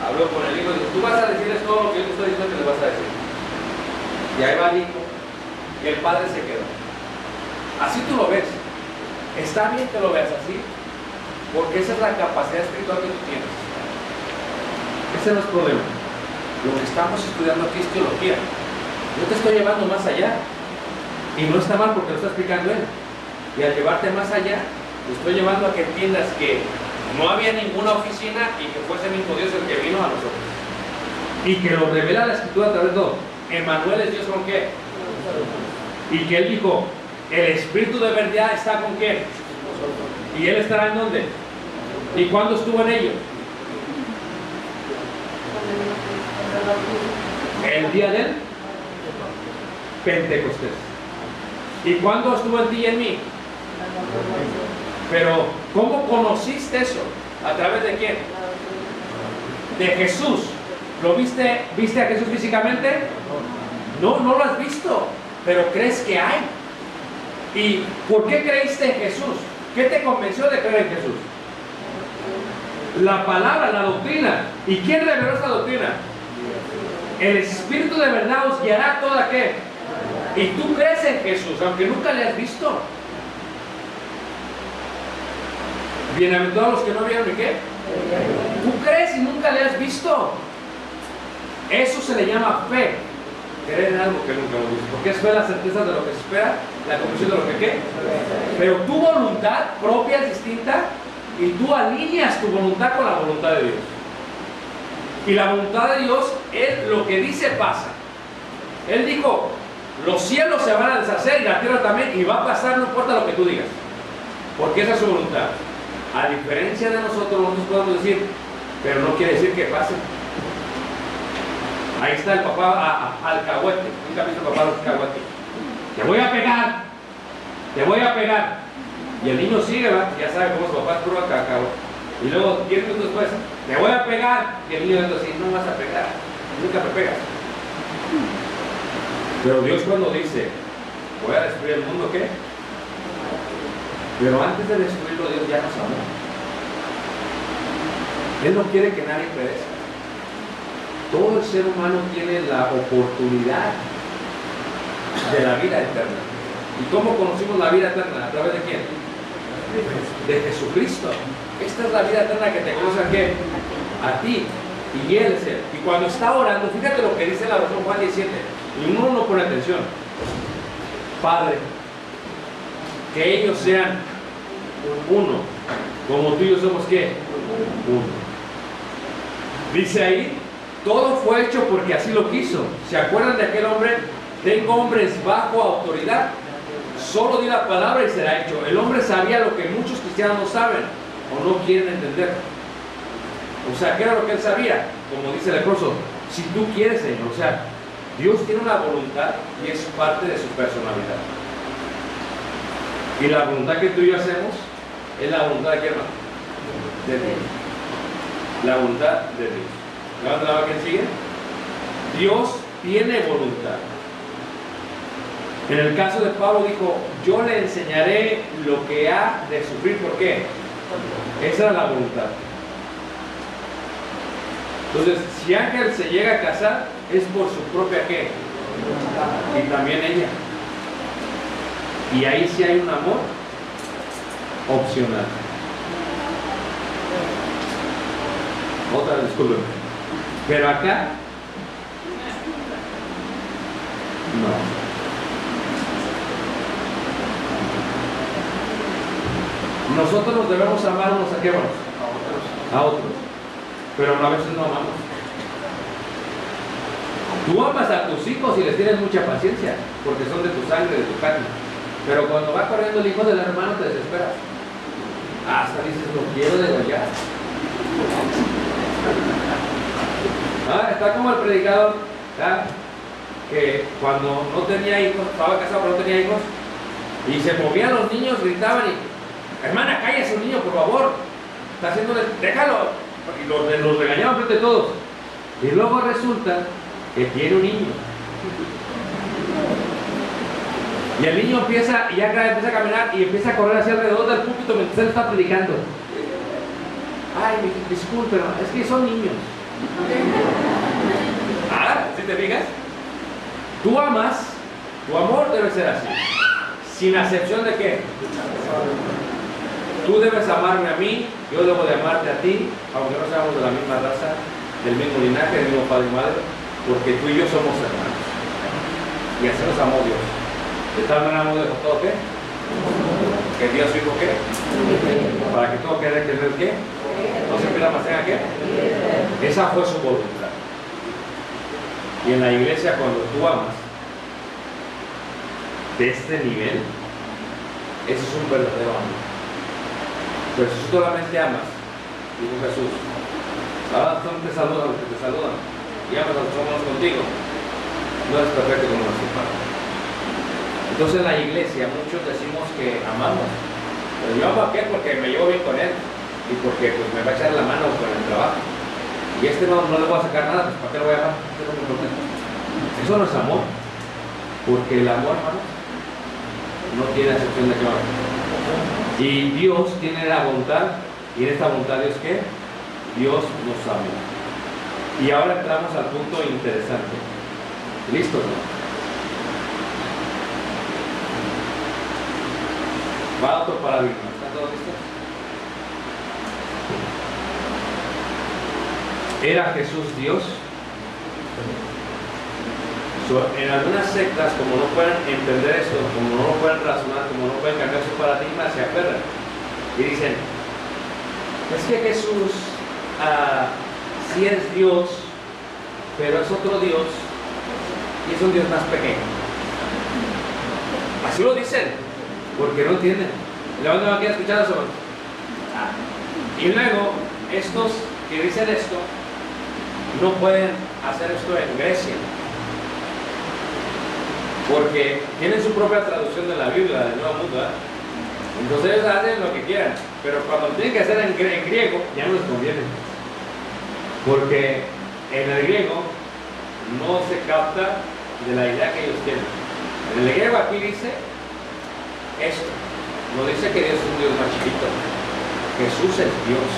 habló con el Hijo y dijo: tú vas a decirles todo lo que yo te estoy diciendo que les vas a decir. Y ahí va el Hijo, y el Padre se quedó. Así tú lo ves. Está bien que lo veas así, porque esa es la capacidad espiritual que tú tienes. Ese no es problema. Lo que estamos estudiando aquí es teología. Yo te estoy llevando más allá, y no está mal porque lo está explicando Él. Y al llevarte más allá, te estoy llevando a que entiendas que no había ninguna oficina y que fuese el mismo Dios el que vino a nosotros. Y que lo revela la Escritura a través de todo. Emmanuel es Dios con qué. Y que Él dijo: el Espíritu de verdad está con qué. ¿Y Él estará en dónde? ¿Y cuándo estuvo en ellos? El día del Pentecostés. ¿Y cuándo estuvo en ti y en mí? Pero, ¿cómo conociste eso? ¿A través de quién? De Jesús. ¿Lo viste? ¿Viste a Jesús físicamente? No, no lo has visto, pero crees que hay. ¿Y por qué creíste en Jesús? ¿Qué te convenció de creer en Jesús? La palabra, la doctrina. ¿Y quién reveló esa doctrina? El Espíritu de verdad os guiará toda qué. Y tú crees en Jesús, aunque nunca le has visto. Bienaventurados los que no vieron ni qué. Tú crees y nunca le has visto. Eso se le llama fe. Creer en algo que nunca hemos visto. Porque es fe la certeza de lo que se espera, la convicción de lo que qué. Pero tu voluntad propia es distinta y tú alineas tu voluntad con la voluntad de Dios. Y la voluntad de Dios es lo que dice pasa. Él dijo: los cielos se van a deshacer y la tierra también, y va a pasar, no importa lo que tú digas. Porque esa es su voluntad. A diferencia de nosotros podemos decir, pero no quiere decir que pase. Ahí está el papá alcahuete. Nunca he visto el papá alcahuete. Te voy a pegar. Te voy a pegar. Y el niño sigue, ¿verdad? Ya sabe cómo su papá es puro alcahuete. Y luego 10 minutos después, te voy a pegar. Y el niño dice así: no vas a pegar. Nunca me pegas. Pero Dios cuando dice: voy a destruir el mundo, ¿qué? Pero antes de destruirlo, Dios ya nos amó. Él no quiere que nadie perezca. Todo el ser humano tiene la oportunidad de la vida eterna. ¿Y cómo conocimos la vida eterna? ¿A través de quién? De Jesucristo. Esta es la vida eterna, que te conoce a qué, a ti, y Él es Él. Y cuando está orando, fíjate lo que dice la oración Juan 17, y uno no pone atención. Padre, que ellos sean uno, como tú y yo somos ¿qué? Uno. Dice ahí, todo fue hecho porque así lo quiso. ¿Se acuerdan de aquel hombre? Tengo hombres bajo autoridad, solo di la palabra y será hecho. El hombre sabía lo que muchos cristianos no saben o no quieren entender. O sea, ¿qué era lo que él sabía? Como dice el leproso, si tú quieres, Señor. O sea, Dios tiene una voluntad y es parte de su personalidad. Y la voluntad que tú y yo hacemos es la voluntad de quién, hermano? De Dios. La voluntad de Dios. Levanta la mano, ¿quién sigue? Dios tiene voluntad. En el caso de Pablo dijo, yo le enseñaré lo que ha de sufrir. ¿Por qué? Esa era la voluntad. Entonces, si Ángel se llega a casar, es por su propia ¿qué? Y también ella. Y ahí sí hay un amor opcional. Otra, disculpen. Pero acá, no. Nosotros nos debemos amar unos a qué, hermanos? A otros. Pero a veces no amamos. Tú amas a tus hijos y les tienes mucha paciencia, porque son de tu sangre, de tu carne. Pero cuando va corriendo el hijo del hermano, te desesperas. Hasta dices, lo quiero degollar. Está como el predicador, ¿verdad? Que cuando no tenía hijos, estaba casado pero no tenía hijos, y se movían los niños, gritaban y, hermana, calla a su niño, por favor, está haciéndole, déjalo, y los regañaban frente a todos. Y luego resulta que tiene un niño. Y el niño empieza a caminar y empieza a correr hacia alrededor del púlpito mientras él está predicando. Ay, disculpe, es que son niños. ¿Sí te fijas? Tú amas, tu amor debe ser así, sin acepción de qué. Tú debes amarme a mí, yo debo de amarte a ti, aunque no seamos de la misma raza, del mismo linaje, del mismo padre y madre, porque tú y yo somos hermanos. Y así nos amó Dios. De tal manera nos dejó todo qué. Que Dios su hijo qué. Para que todo quede que qué. No se pierda más, tenga qué. Esa fue su voluntad. Y en la iglesia, cuando tú amas de este nivel, ese es un verdadero amor. Pero si tú solamente amas, dijo Jesús, ahora te saludan los que te saludan y amas a los que somos contigo, no eres perfecto como nuestro Padre. Entonces en la iglesia muchos decimos que amamos, pero yo amo a aquel porque me llevo bien con él y porque pues, me va a echar la mano con el trabajo, y no le voy a sacar nada, pues ¿para qué lo voy a amar? Eso no es amor, porque el amor, hermano, no tiene acepción de clave. Y Dios tiene la voluntad, y en esta voluntad Dios ¿qué? Dios nos ama. Y ahora entramos al punto interesante. ¿Listos, no? Va otro paradigma. ¿Están todos listos? ¿Era Jesús Dios? En algunas sectas, como no pueden entender esto, como no lo pueden razonar, como no pueden cambiar su paradigma, se aferran y dicen, es que Jesús sí es Dios, pero es otro Dios y es un Dios más pequeño. Así lo dicen, porque no entienden. Levanten aquí a escuchar eso. Y luego, estos que dicen esto, no pueden hacer esto en Grecia, porque tienen su propia traducción de la Biblia, del Nuevo Mundo, ¿eh? Entonces ellos hacen lo que quieran, pero cuando lo tienen que hacer en griego, ya no les conviene, porque en el griego no se capta de la idea que ellos tienen. En el griego aquí dice esto, no dice que Dios es un Dios más chiquito, Jesús es Dios,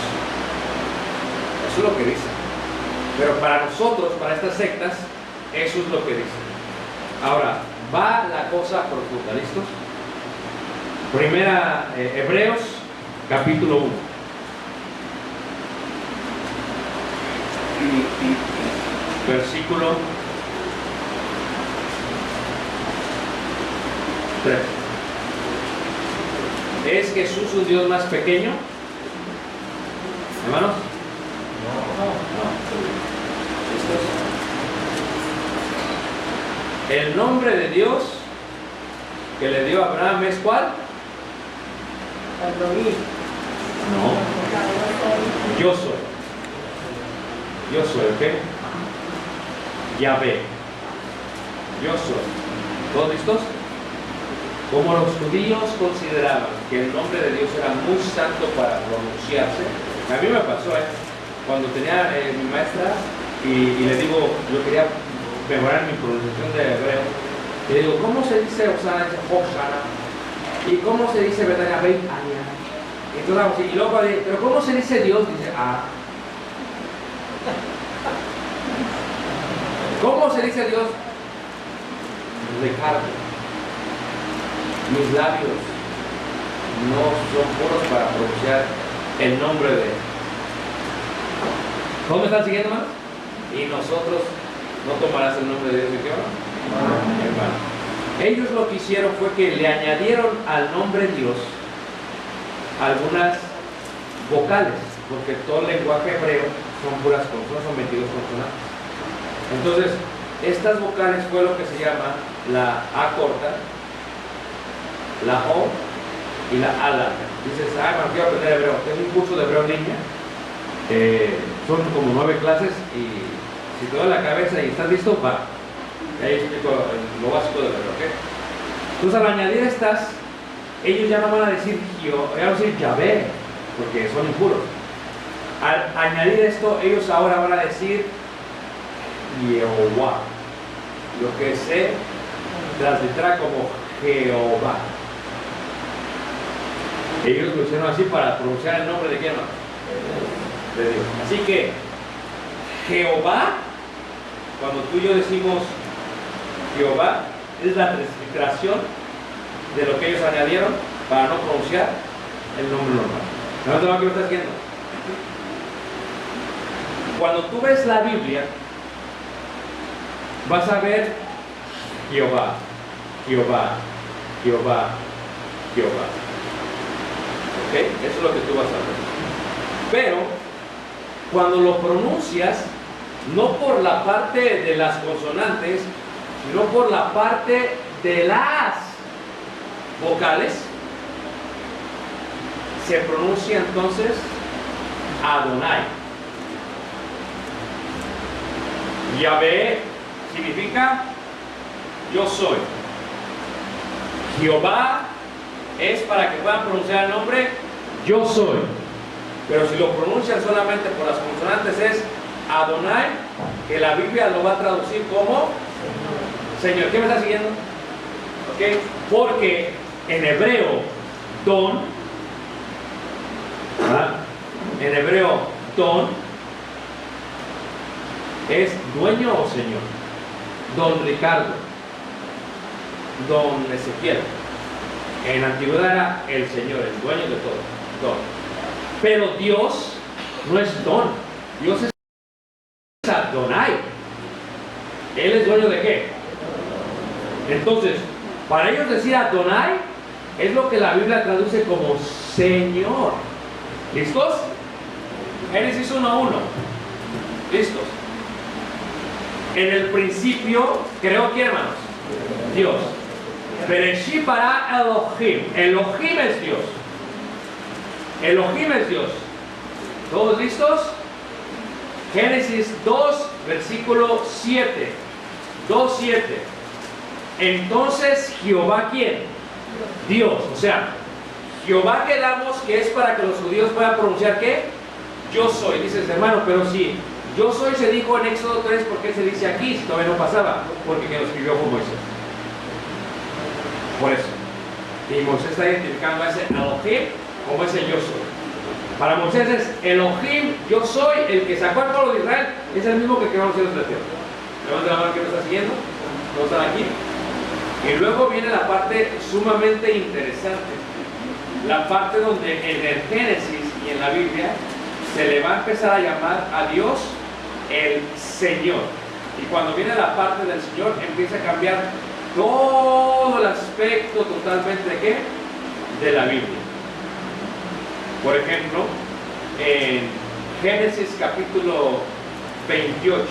eso es lo que dice. Pero para nosotros, para estas sectas, eso es lo que dice. Ahora, va la cosa profunda, ¿listos? Primera, Hebreos capítulo 1. Versículo 3. ¿Es Jesús un Dios más pequeño? ¿Hermanos? No. El nombre de Dios que le dio a Abraham es ¿cuál? No. Yo soy. Yo soy, ¿ok? Yahvé. Yo soy. ¿Todos listos? Como los judíos consideraban que el nombre de Dios era muy santo para pronunciarse, a mí me pasó, cuando tenía mi maestra y le digo, yo quería mejorar mi pronunciación de hebreo, le digo, ¿cómo se dice Osana? Dice Hoshana. ¿Y cómo se dice verdad? Entonces hago así, y luego, ¿pero cómo se dice Dios? Dice, ¿Cómo se dice Dios? Ricardo. Mis labios no son puros para pronunciar el nombre de Él. ¿Cómo me están siguiendo, hermanos? Y nosotros no tomarás el nombre de Dios de qué, hermano. Ellos lo que hicieron fue que le añadieron al nombre Dios algunas vocales, porque todo el lenguaje hebreo son puras consonantes, son 22 consonantes. Entonces, estas vocales fue lo que se llama la A corta, la O y la A larga. Dices, bueno, quiero aprender hebreo. Tengo un curso de hebreo en línea, son como 9 clases y si te da la cabeza y estás listo, va. Ahí explico lo básico del hebreo, ¿ok? Entonces, al añadir estas, ellos ya no van a decir Yahvé, porque son impuros. Al añadir esto, ellos ahora van a decir Jehová, lo que se translitera como Jehová. Ellos lo hicieron así para pronunciar el nombre de quién, de Dios. Así que Jehová, cuando tú y yo decimos Jehová, es la transliteración de lo que ellos añadieron para no pronunciar el nombre normal. ¿No te lo que me estás viendo? Cuando tú ves la Biblia, vas a ver Jehová, Jehová, Jehová, Jehová. ¿Ok? Eso es lo que tú vas a ver. Pero, cuando lo pronuncias, no por la parte de las consonantes, sino por la parte de las vocales, se pronuncia entonces Adonai. Yahvé significa yo soy. Jehová es para que puedan pronunciar el nombre yo soy. Pero si lo pronuncian solamente por las consonantes es Adonai, que la Biblia lo va a traducir como Señor. ¿Qué me está siguiendo? ¿Ok? Porque en hebreo Don, en hebreo Don es dueño o señor. Don Ricardo, Don Ezequiel. En la antigüedad era el Señor, el dueño de todo. Don. Pero Dios no es Don. Dios es Adonai. Él es dueño de qué. Entonces, para ellos decir Adonai es lo que la Biblia traduce como Señor. ¿Listos? Génesis 1:1. ¿Listos? En el principio creó ¿quién, hermanos? Dios. Bereshit bara Elohim. Elohim es Dios. Elohim es Dios. ¿Todos listos? Génesis 2, versículo 7. 2:7. Entonces Jehová, ¿quién? Dios. O sea, Jehová quedamos que es para que los judíos puedan pronunciar ¿qué? Yo soy. Dices, hermano, pero si yo soy se dijo en Éxodo 3, ¿por qué se dice aquí? Si todavía no pasaba. Porque quien lo escribió fue Moisés. Por eso. Y Moisés está identificando a ese Elohim como ese yo soy. Para Moisés es Elohim, yo soy, el que sacó al pueblo de Israel, es el mismo que quedamos en la tierra. Levanta la mano que me está siguiendo. ¿No están aquí? Y luego viene la parte sumamente interesante. la parte donde en el Génesis y en la Biblia se le va a empezar a llamar a Dios el Señor. Y cuando viene la parte del Señor, empieza a cambiar todo el aspecto totalmente ¿de qué? De la Biblia. Por ejemplo, en Génesis capítulo 28,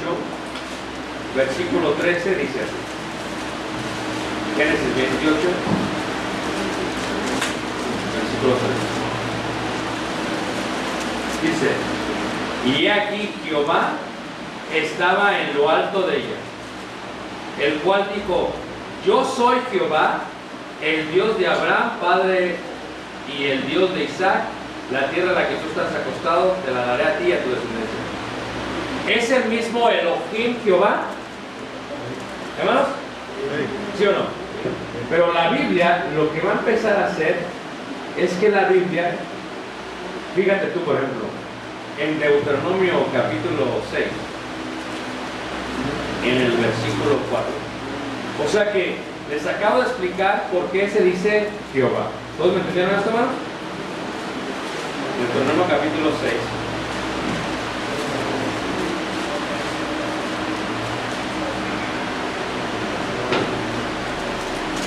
versículo 13 dice así. Génesis 28, versículo 13. Dice, y he aquí Jehová estaba en lo alto de ella, el cual dijo, yo soy Jehová, el Dios de Abraham, padre, y el Dios de Isaac. La tierra en la que tú estás acostado, te la daré a ti y a tu descendencia. ¿Es el mismo Elohim Jehová? ¿Hermanos? ¿Sí o no? Pero la Biblia, lo que va a empezar a hacer es que la Biblia, fíjate tú por ejemplo, en Deuteronomio capítulo 6, en el versículo 4. O sea que les acabo de explicar por qué se dice Jehová. ¿Todos me entendieron esto, hermano? Deuteronomio capítulo 6.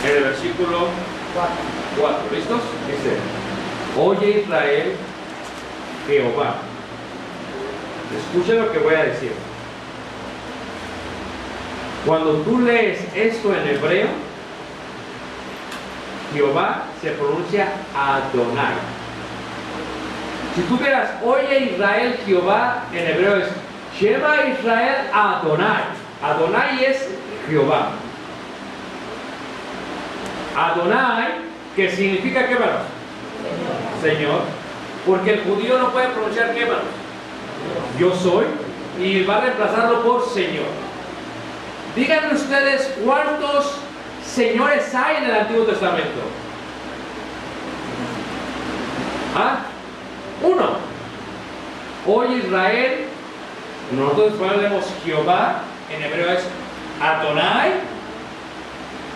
En el versículo 4. ¿Listos? Dice, oye Israel, Jehová. Escuchen lo que voy a decir. Cuando tú lees esto en hebreo, Jehová se pronuncia Adonai. Si tú vieras, oye Israel, Jehová, en hebreo es Shema Israel Adonai. Adonai es Jehová. Adonai, que significa ¿qué, hermanos? Señor. Porque el judío no puede pronunciar ¿qué, hermanos? Yo soy, y va a reemplazarlo por Señor. Díganme ustedes cuántos señores hay en el Antiguo Testamento. ¿Ah? Uno. Hoy Israel, nosotros en español leemos Jehová, en hebreo es Adonai.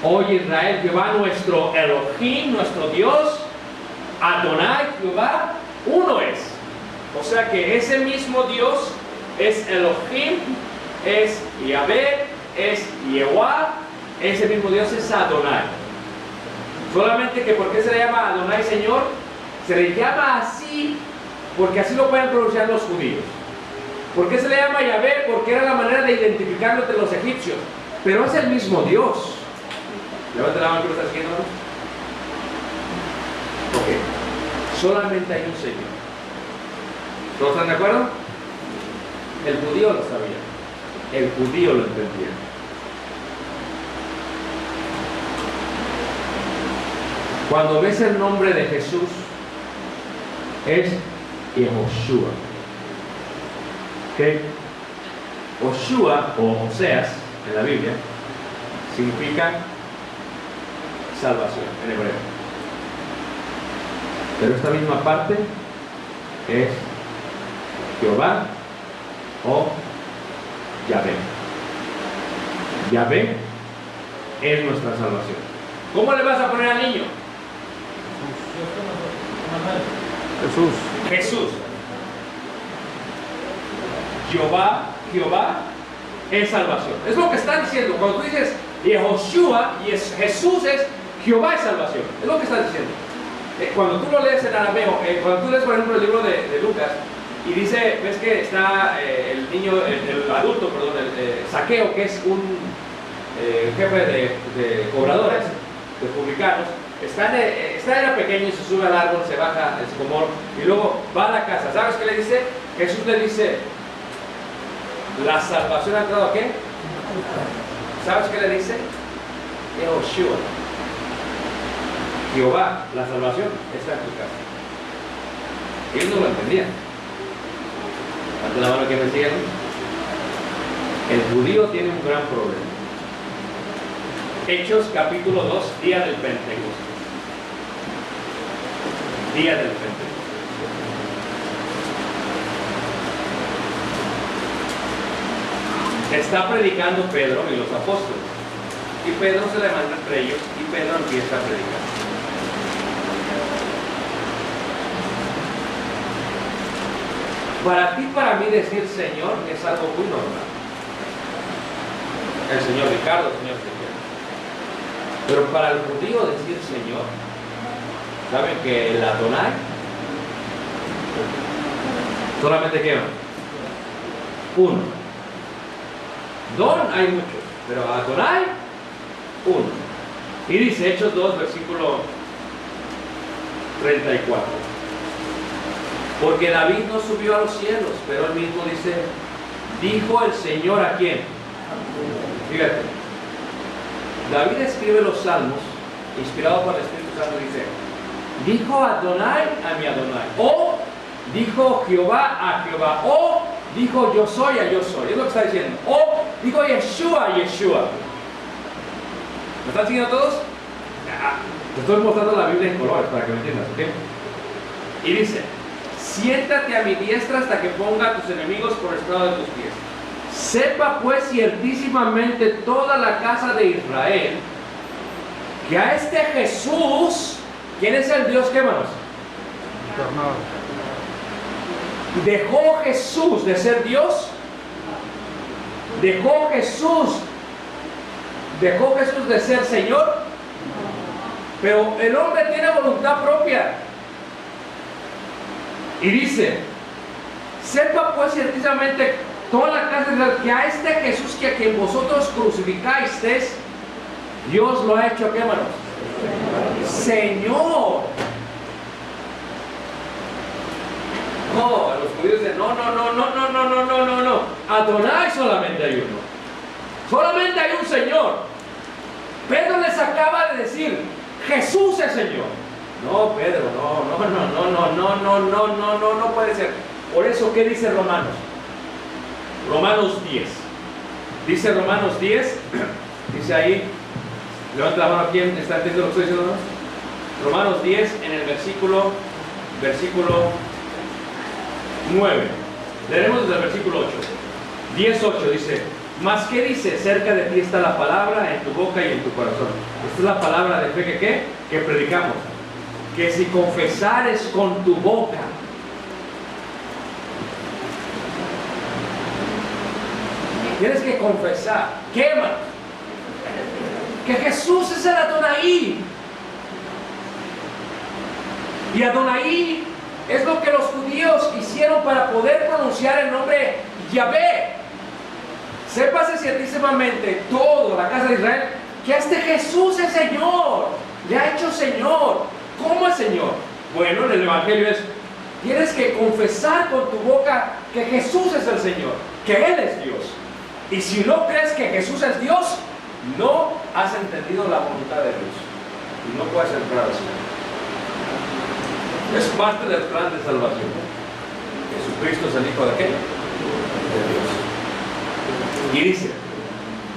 Hoy Israel, Jehová, nuestro Elohim, nuestro Dios, Adonai, Jehová, uno es. O sea que ese mismo Dios es Elohim, es Yahvé, es Yehová, ese mismo Dios es Adonai. Solamente que ¿por qué se le llama Adonai Señor? Se le llama así porque así lo pueden pronunciar los judíos. ¿Por qué se le llama Yahvé? Porque era la manera de identificarlo entre los egipcios. Pero es el mismo Dios. Levanta la mano que lo está siguiendo. Ok. Solamente hay un Señor. ¿Todos están de acuerdo? El judío lo sabía. El judío lo entendía. Cuando ves el nombre de Jesús, es Yehoshua. ¿Ok? Joshua o Oseas en la Biblia significa salvación en hebreo. Pero esta misma parte es Jehová o Yahvé. Yahvé es nuestra salvación. ¿Cómo le vas a poner al niño? Jesús. Jehová es salvación. Es lo que está diciendo. Cuando tú dices Yehoshua y Jesús es Jehová es salvación. Es lo que está diciendo. Cuando tú lo lees en arameo, cuando tú lees por ejemplo el libro de Lucas y dice, ves que está el niño, el adulto, perdón, el Zaqueo, que es un jefe de cobradores, de publicanos. Era pequeño y se sube al árbol, se baja el sicomoro y luego va a la casa. ¿Sabes qué le dice? Jesús le dice, la salvación ha entrado ¿a qué? ¿Sabes qué le dice? Yehoshua. Jehová, la salvación está en tu casa. Ellos no lo entendían. Ante la mano que me siguen. El judío tiene un gran problema. Hechos capítulo 2, día del Pentecostés. Día del Pentecostés. Está predicando Pedro y los apóstoles. Y Pedro se levanta entre ellos y Pedro empieza a predicar. Para ti, para mí decir Señor es algo muy normal. El Señor Ricardo, el Señor Ricardo. Pero para el judío decir Señor, ¿saben que el Adonai solamente qué? Uno. Don hay muchos, pero Adonai, uno. Y dice Hechos 2, versículo 34. Porque David no subió a los cielos, pero él mismo dice, dijo el Señor ¿a quién? Fíjate, David escribe los salmos, inspirado por el Espíritu Santo, dice, dijo Adonai a mi Adonai, o dijo Jehová a Jehová, o dijo yo soy a yo soy, es lo que está diciendo, o dijo Yeshua a Yeshua. ¿Me están siguiendo todos? Te estoy mostrando la Biblia en colores para que me entiendas, ¿ok? Y dice, siéntate a mi diestra hasta que ponga a tus enemigos por estrado de tus pies. Sepa pues ciertísimamente toda la casa de Israel que a este Jesús, ¿quién es el Dios que manos? ¿Dejó Jesús de ser Dios? ¿Dejó Jesús de ser Señor? Pero el hombre tiene voluntad propia. Y dice, sepa pues ciertamente toda la casa de Israel que a este Jesús que a quien vosotros crucificasteis, Dios lo ha hecho, ¿qué, hermanos? Señor. No, los judíos dicen, no. Adonai solamente hay uno. Solamente hay un Señor. Pedro les acaba de decir, Jesús es Señor. No, Pedro, no puede ser. Por eso, ¿qué dice Romanos? Romanos 10. Dice Romanos 10, dice ahí, levanta la mano, ¿quién está entendiendo lo que estoy diciendo? Romanos 10 en el versículo 9. Leeremos desde el versículo 8. 10:8 dice, mas ¿qué dice? Cerca de ti está la palabra en tu boca y en tu corazón. Esta es la palabra de fe que predicamos. Que si confesares con tu boca tienes que confesar, quema, que Jesús es el Adonai. Y Adonai es lo que los judíos hicieron para poder pronunciar el nombre Yahvé. Sépase ciertísimamente todo la casa de Israel que este Jesús es Señor, le ha hecho Señor. ¿Cómo es Señor? Bueno, en el Evangelio es, tienes que confesar con tu boca que Jesús es el Señor, que Él es Dios. Y si no crees que Jesús es Dios, no has entendido la voluntad de Dios. Y no puedes entrar al Señor. Es parte del plan de salvación. Jesucristo es el Hijo de qué? De Dios. Y dice,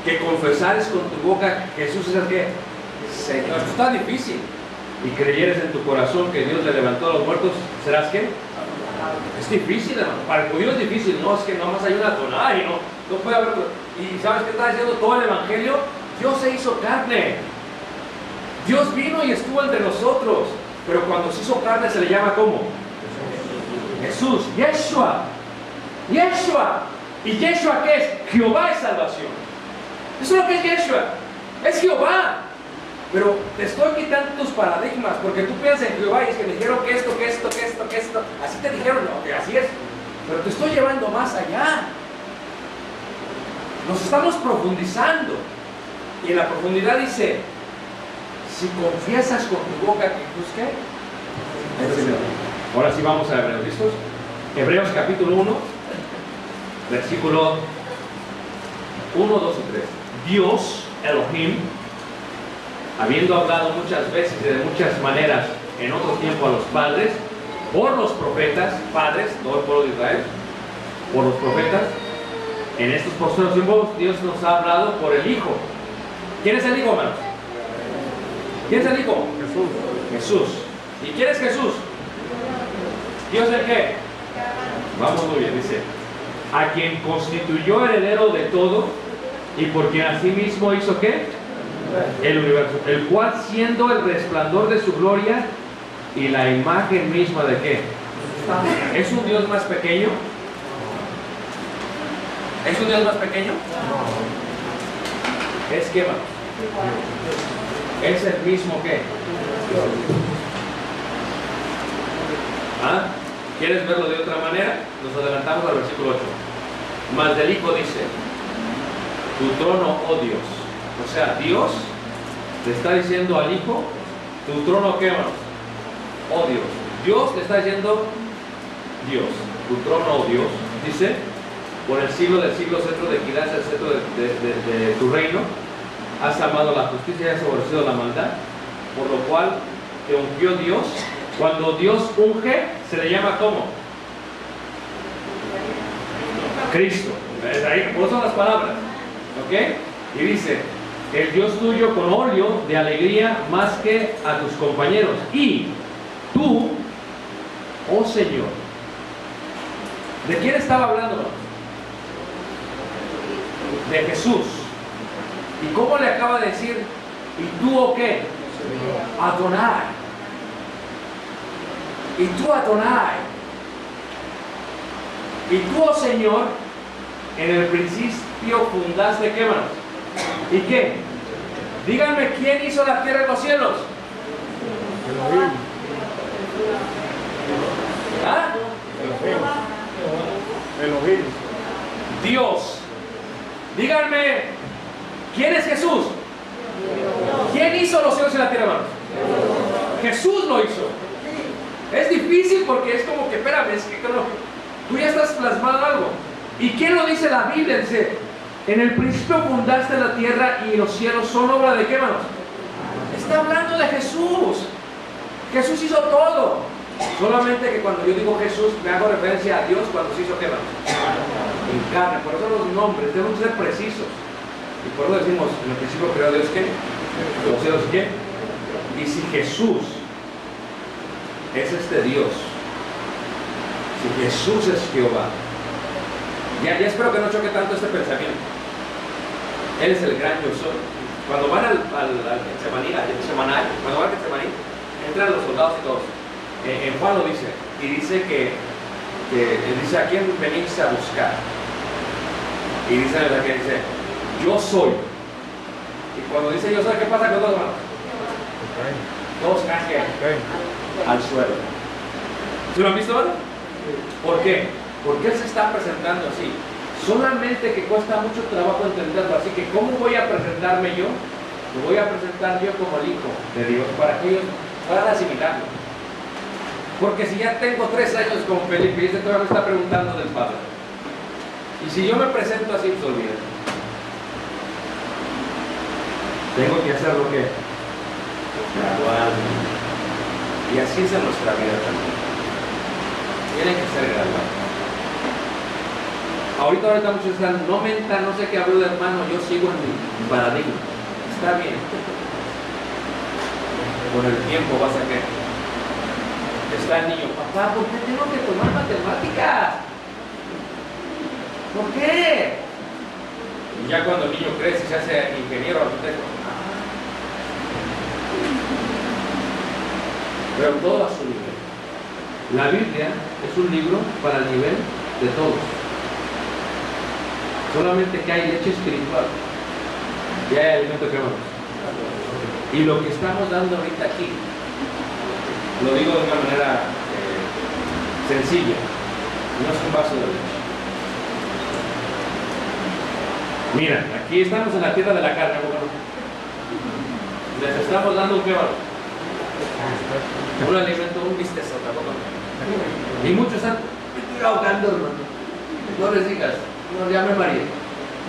que confesares con tu boca que Jesús es el qué? Señor. Esto está difícil. Y creyeres en tu corazón que Dios le levantó a los muertos, ¿serás qué? Es difícil, hermano. Para el judío es difícil. No, es que nomás hay una Adonai, no puede haber. Y ¿sabes qué está diciendo todo el Evangelio? Dios se hizo carne. Dios vino y estuvo entre nosotros. Pero cuando se hizo carne se le llama ¿cómo? Jesús. Yeshua. ¿Y Yeshua qué es? Jehová es salvación. Eso es lo que es Yeshua. Es Jehová. Pero te estoy quitando tus paradigmas, porque tú piensas en Jehová y es que me dijeron que esto. Así te dijeron, no, que así es. Pero te estoy llevando más allá. Nos estamos profundizando. Y en la profundidad dice, si confiesas con tu boca que Jesús ¿qué? Es Señor. Ahora sí vamos a Hebreos, ¿listos? Hebreos capítulo 1, versículo 1, 2 y 3. Dios, Elohim, habiendo hablado muchas veces y de muchas maneras en otro tiempo a los padres, por los profetas, padres, todo el pueblo de Israel, por los profetas, en estos postreros tiempos Dios nos ha hablado por el Hijo. ¿Quién es el Hijo, hermanos? ¿Quién es el Hijo? Jesús. ¿Y quién es Jesús? ¿Dios el qué? Vamos muy bien, dice, a quien constituyó heredero de todo y por quien asimismo hizo ¿qué? El universo, el cual siendo el resplandor de su gloria y la imagen misma de ¿qué? ¿Es un Dios más pequeño? ¿Es un Dios más pequeño? Es que, vamos, es el mismo que. ¿Ah? ¿Quieres verlo de otra manera? Nos adelantamos al versículo 8. Mas del Hijo dice: tu trono, oh Dios. O sea, Dios le está diciendo al Hijo: tu trono, ¿qué, hermanos? Oh Dios. Dios le está diciendo: Dios, tu trono, oh Dios, dice: por el siglo del siglo, centro de equidad, el centro de tu reino, has amado la justicia y has aborrecido la maldad, por lo cual te ungió Dios. Cuando Dios unge, se le llama ¿cómo? Cristo. Ahí, por eso son las palabras. ¿Ok? Y dice: el Dios tuyo con óleo de alegría más que a tus compañeros. Y tú, oh Señor. ¿De quién estaba hablando? De Jesús. ¿Y cómo le acaba de decir? ¿Y tú o qué? Adonai. Y tú, Adonai. Y tú, oh Señor, en el principio fundaste, ¿qué, manos? ¿Y qué? Díganme, ¿quién hizo la tierra y los cielos? ¿Ah? Elohim. Dios. Díganme, ¿quién es Jesús? ¿Quién hizo los cielos y la tierra, hermanos? Jesús lo hizo. Es difícil porque es como que, espérame, es que tú ya estás plasmado algo. ¿Y quién lo dice la Biblia? Dice: en el principio fundaste la tierra y los cielos son obra de qué, hermanos. Está hablando de Jesús. Jesús hizo todo. Solamente que cuando yo digo Jesús, me hago referencia a Dios cuando se hizo qué, hermanos. En carne. Por eso los nombres tenemos que ser precisos. Y por eso decimos: en el principio creó Dios qué, los cielos qué. Y si Jesús es este Dios, si Jesús es Jehová, ya espero que no choque tanto este pensamiento. Él es el gran yo soy. Cuando van al Getsemaní, cuando van al Getsemaní, entran los soldados y todos. En Juan lo dice, y dice que dice: ¿a quién venís a buscar? Y dice la que dice: yo soy. Y cuando dice yo soy, ¿qué pasa con todos, hermanos? Todos caen al suelo. ¿Sí lo han visto ahora? ¿Por qué? Porque Él se está presentando así. Solamente que cuesta mucho trabajo entenderlo. Así que ¿cómo voy a presentarme yo? Me voy a presentar yo como el Hijo de Dios, para que ellos puedan asimilarlo. Porque si ya tengo 3 años con Felipe y este todavía me está preguntando del Padre, y si yo me presento así, pues olvídate. Tengo que hacer lo que gradualmente. Y así es en nuestra vida también. Tiene que ser gradual. Ahorita muchos están: no menta, no sé qué habló de hermano, yo sigo en mi paradigma. Está bien. Con el tiempo vas a que está el niño: papá, ¿por qué tengo que tomar matemáticas? ¿Por qué? Y ya cuando el niño crece y se hace ingeniero, arquitecto. Pero todo a su nivel. La Biblia es un libro para el nivel de todos. Solamente que hay leche espiritual y hay alimento que vamos. Y lo que estamos dando ahorita aquí, lo digo de una manera sencilla, no es un vaso de leche. Mira, aquí estamos en la tierra de la carne, ¿no? Les estamos dando un quebado. Un alimento, un bistezo, tampoco. Y muchos están: me estoy ahogando, hermano. No les digas: no, ya me mareé.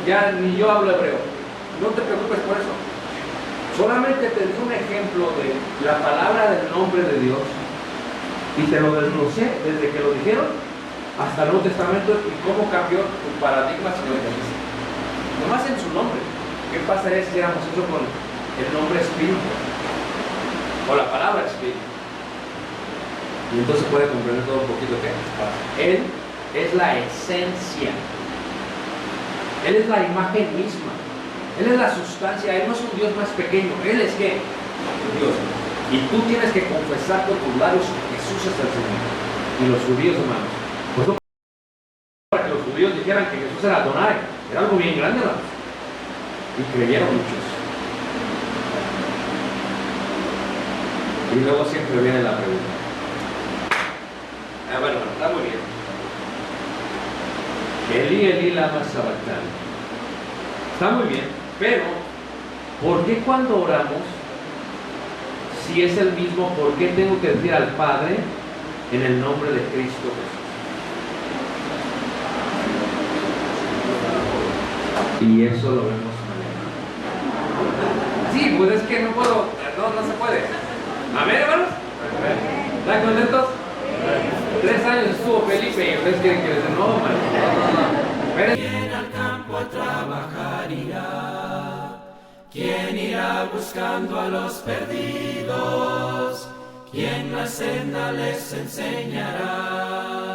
Ya ni yo hablo hebreo. No te preocupes por eso. Solamente te di un ejemplo de la palabra del nombre de Dios y te lo desglosé desde que lo dijeron hasta el Nuevo Testamento y cómo cambió tu paradigma si lo entendiste. Nomás en su nombre. ¿Qué pasaría si hiciéramos eso con el nombre Espíritu? O la palabra Espíritu. Y entonces puede comprender todo un poquito que Él es la esencia. Él es la imagen misma. Él es la sustancia. Él no es un Dios más pequeño. Él es ¿qué? Dios. Y tú tienes que confesar con tus labios que Jesús es el Señor. Y los judíos, hermanos, pues no para que los judíos dijeran que Jesús era Adonai. Era algo bien grande, hermanos. Y creyeron muchos. Y luego siempre viene la pregunta. Bueno, está muy bien. Elí, Elí, lama sabactani. Está muy bien, pero ¿por qué cuando oramos, si es el mismo, por qué tengo que decir al Padre en el nombre de Cristo Jesús? Y eso lo vemos mañana. Sí, pues es que no puedo, no se puede. Amén, hermanos. ¿Están contentos? 3 años estuvo Felipe y ustedes quieren que les den no, man. ¿Quién al campo a trabajar irá? ¿Quién irá buscando a los perdidos? ¿Quién la senda les enseñará?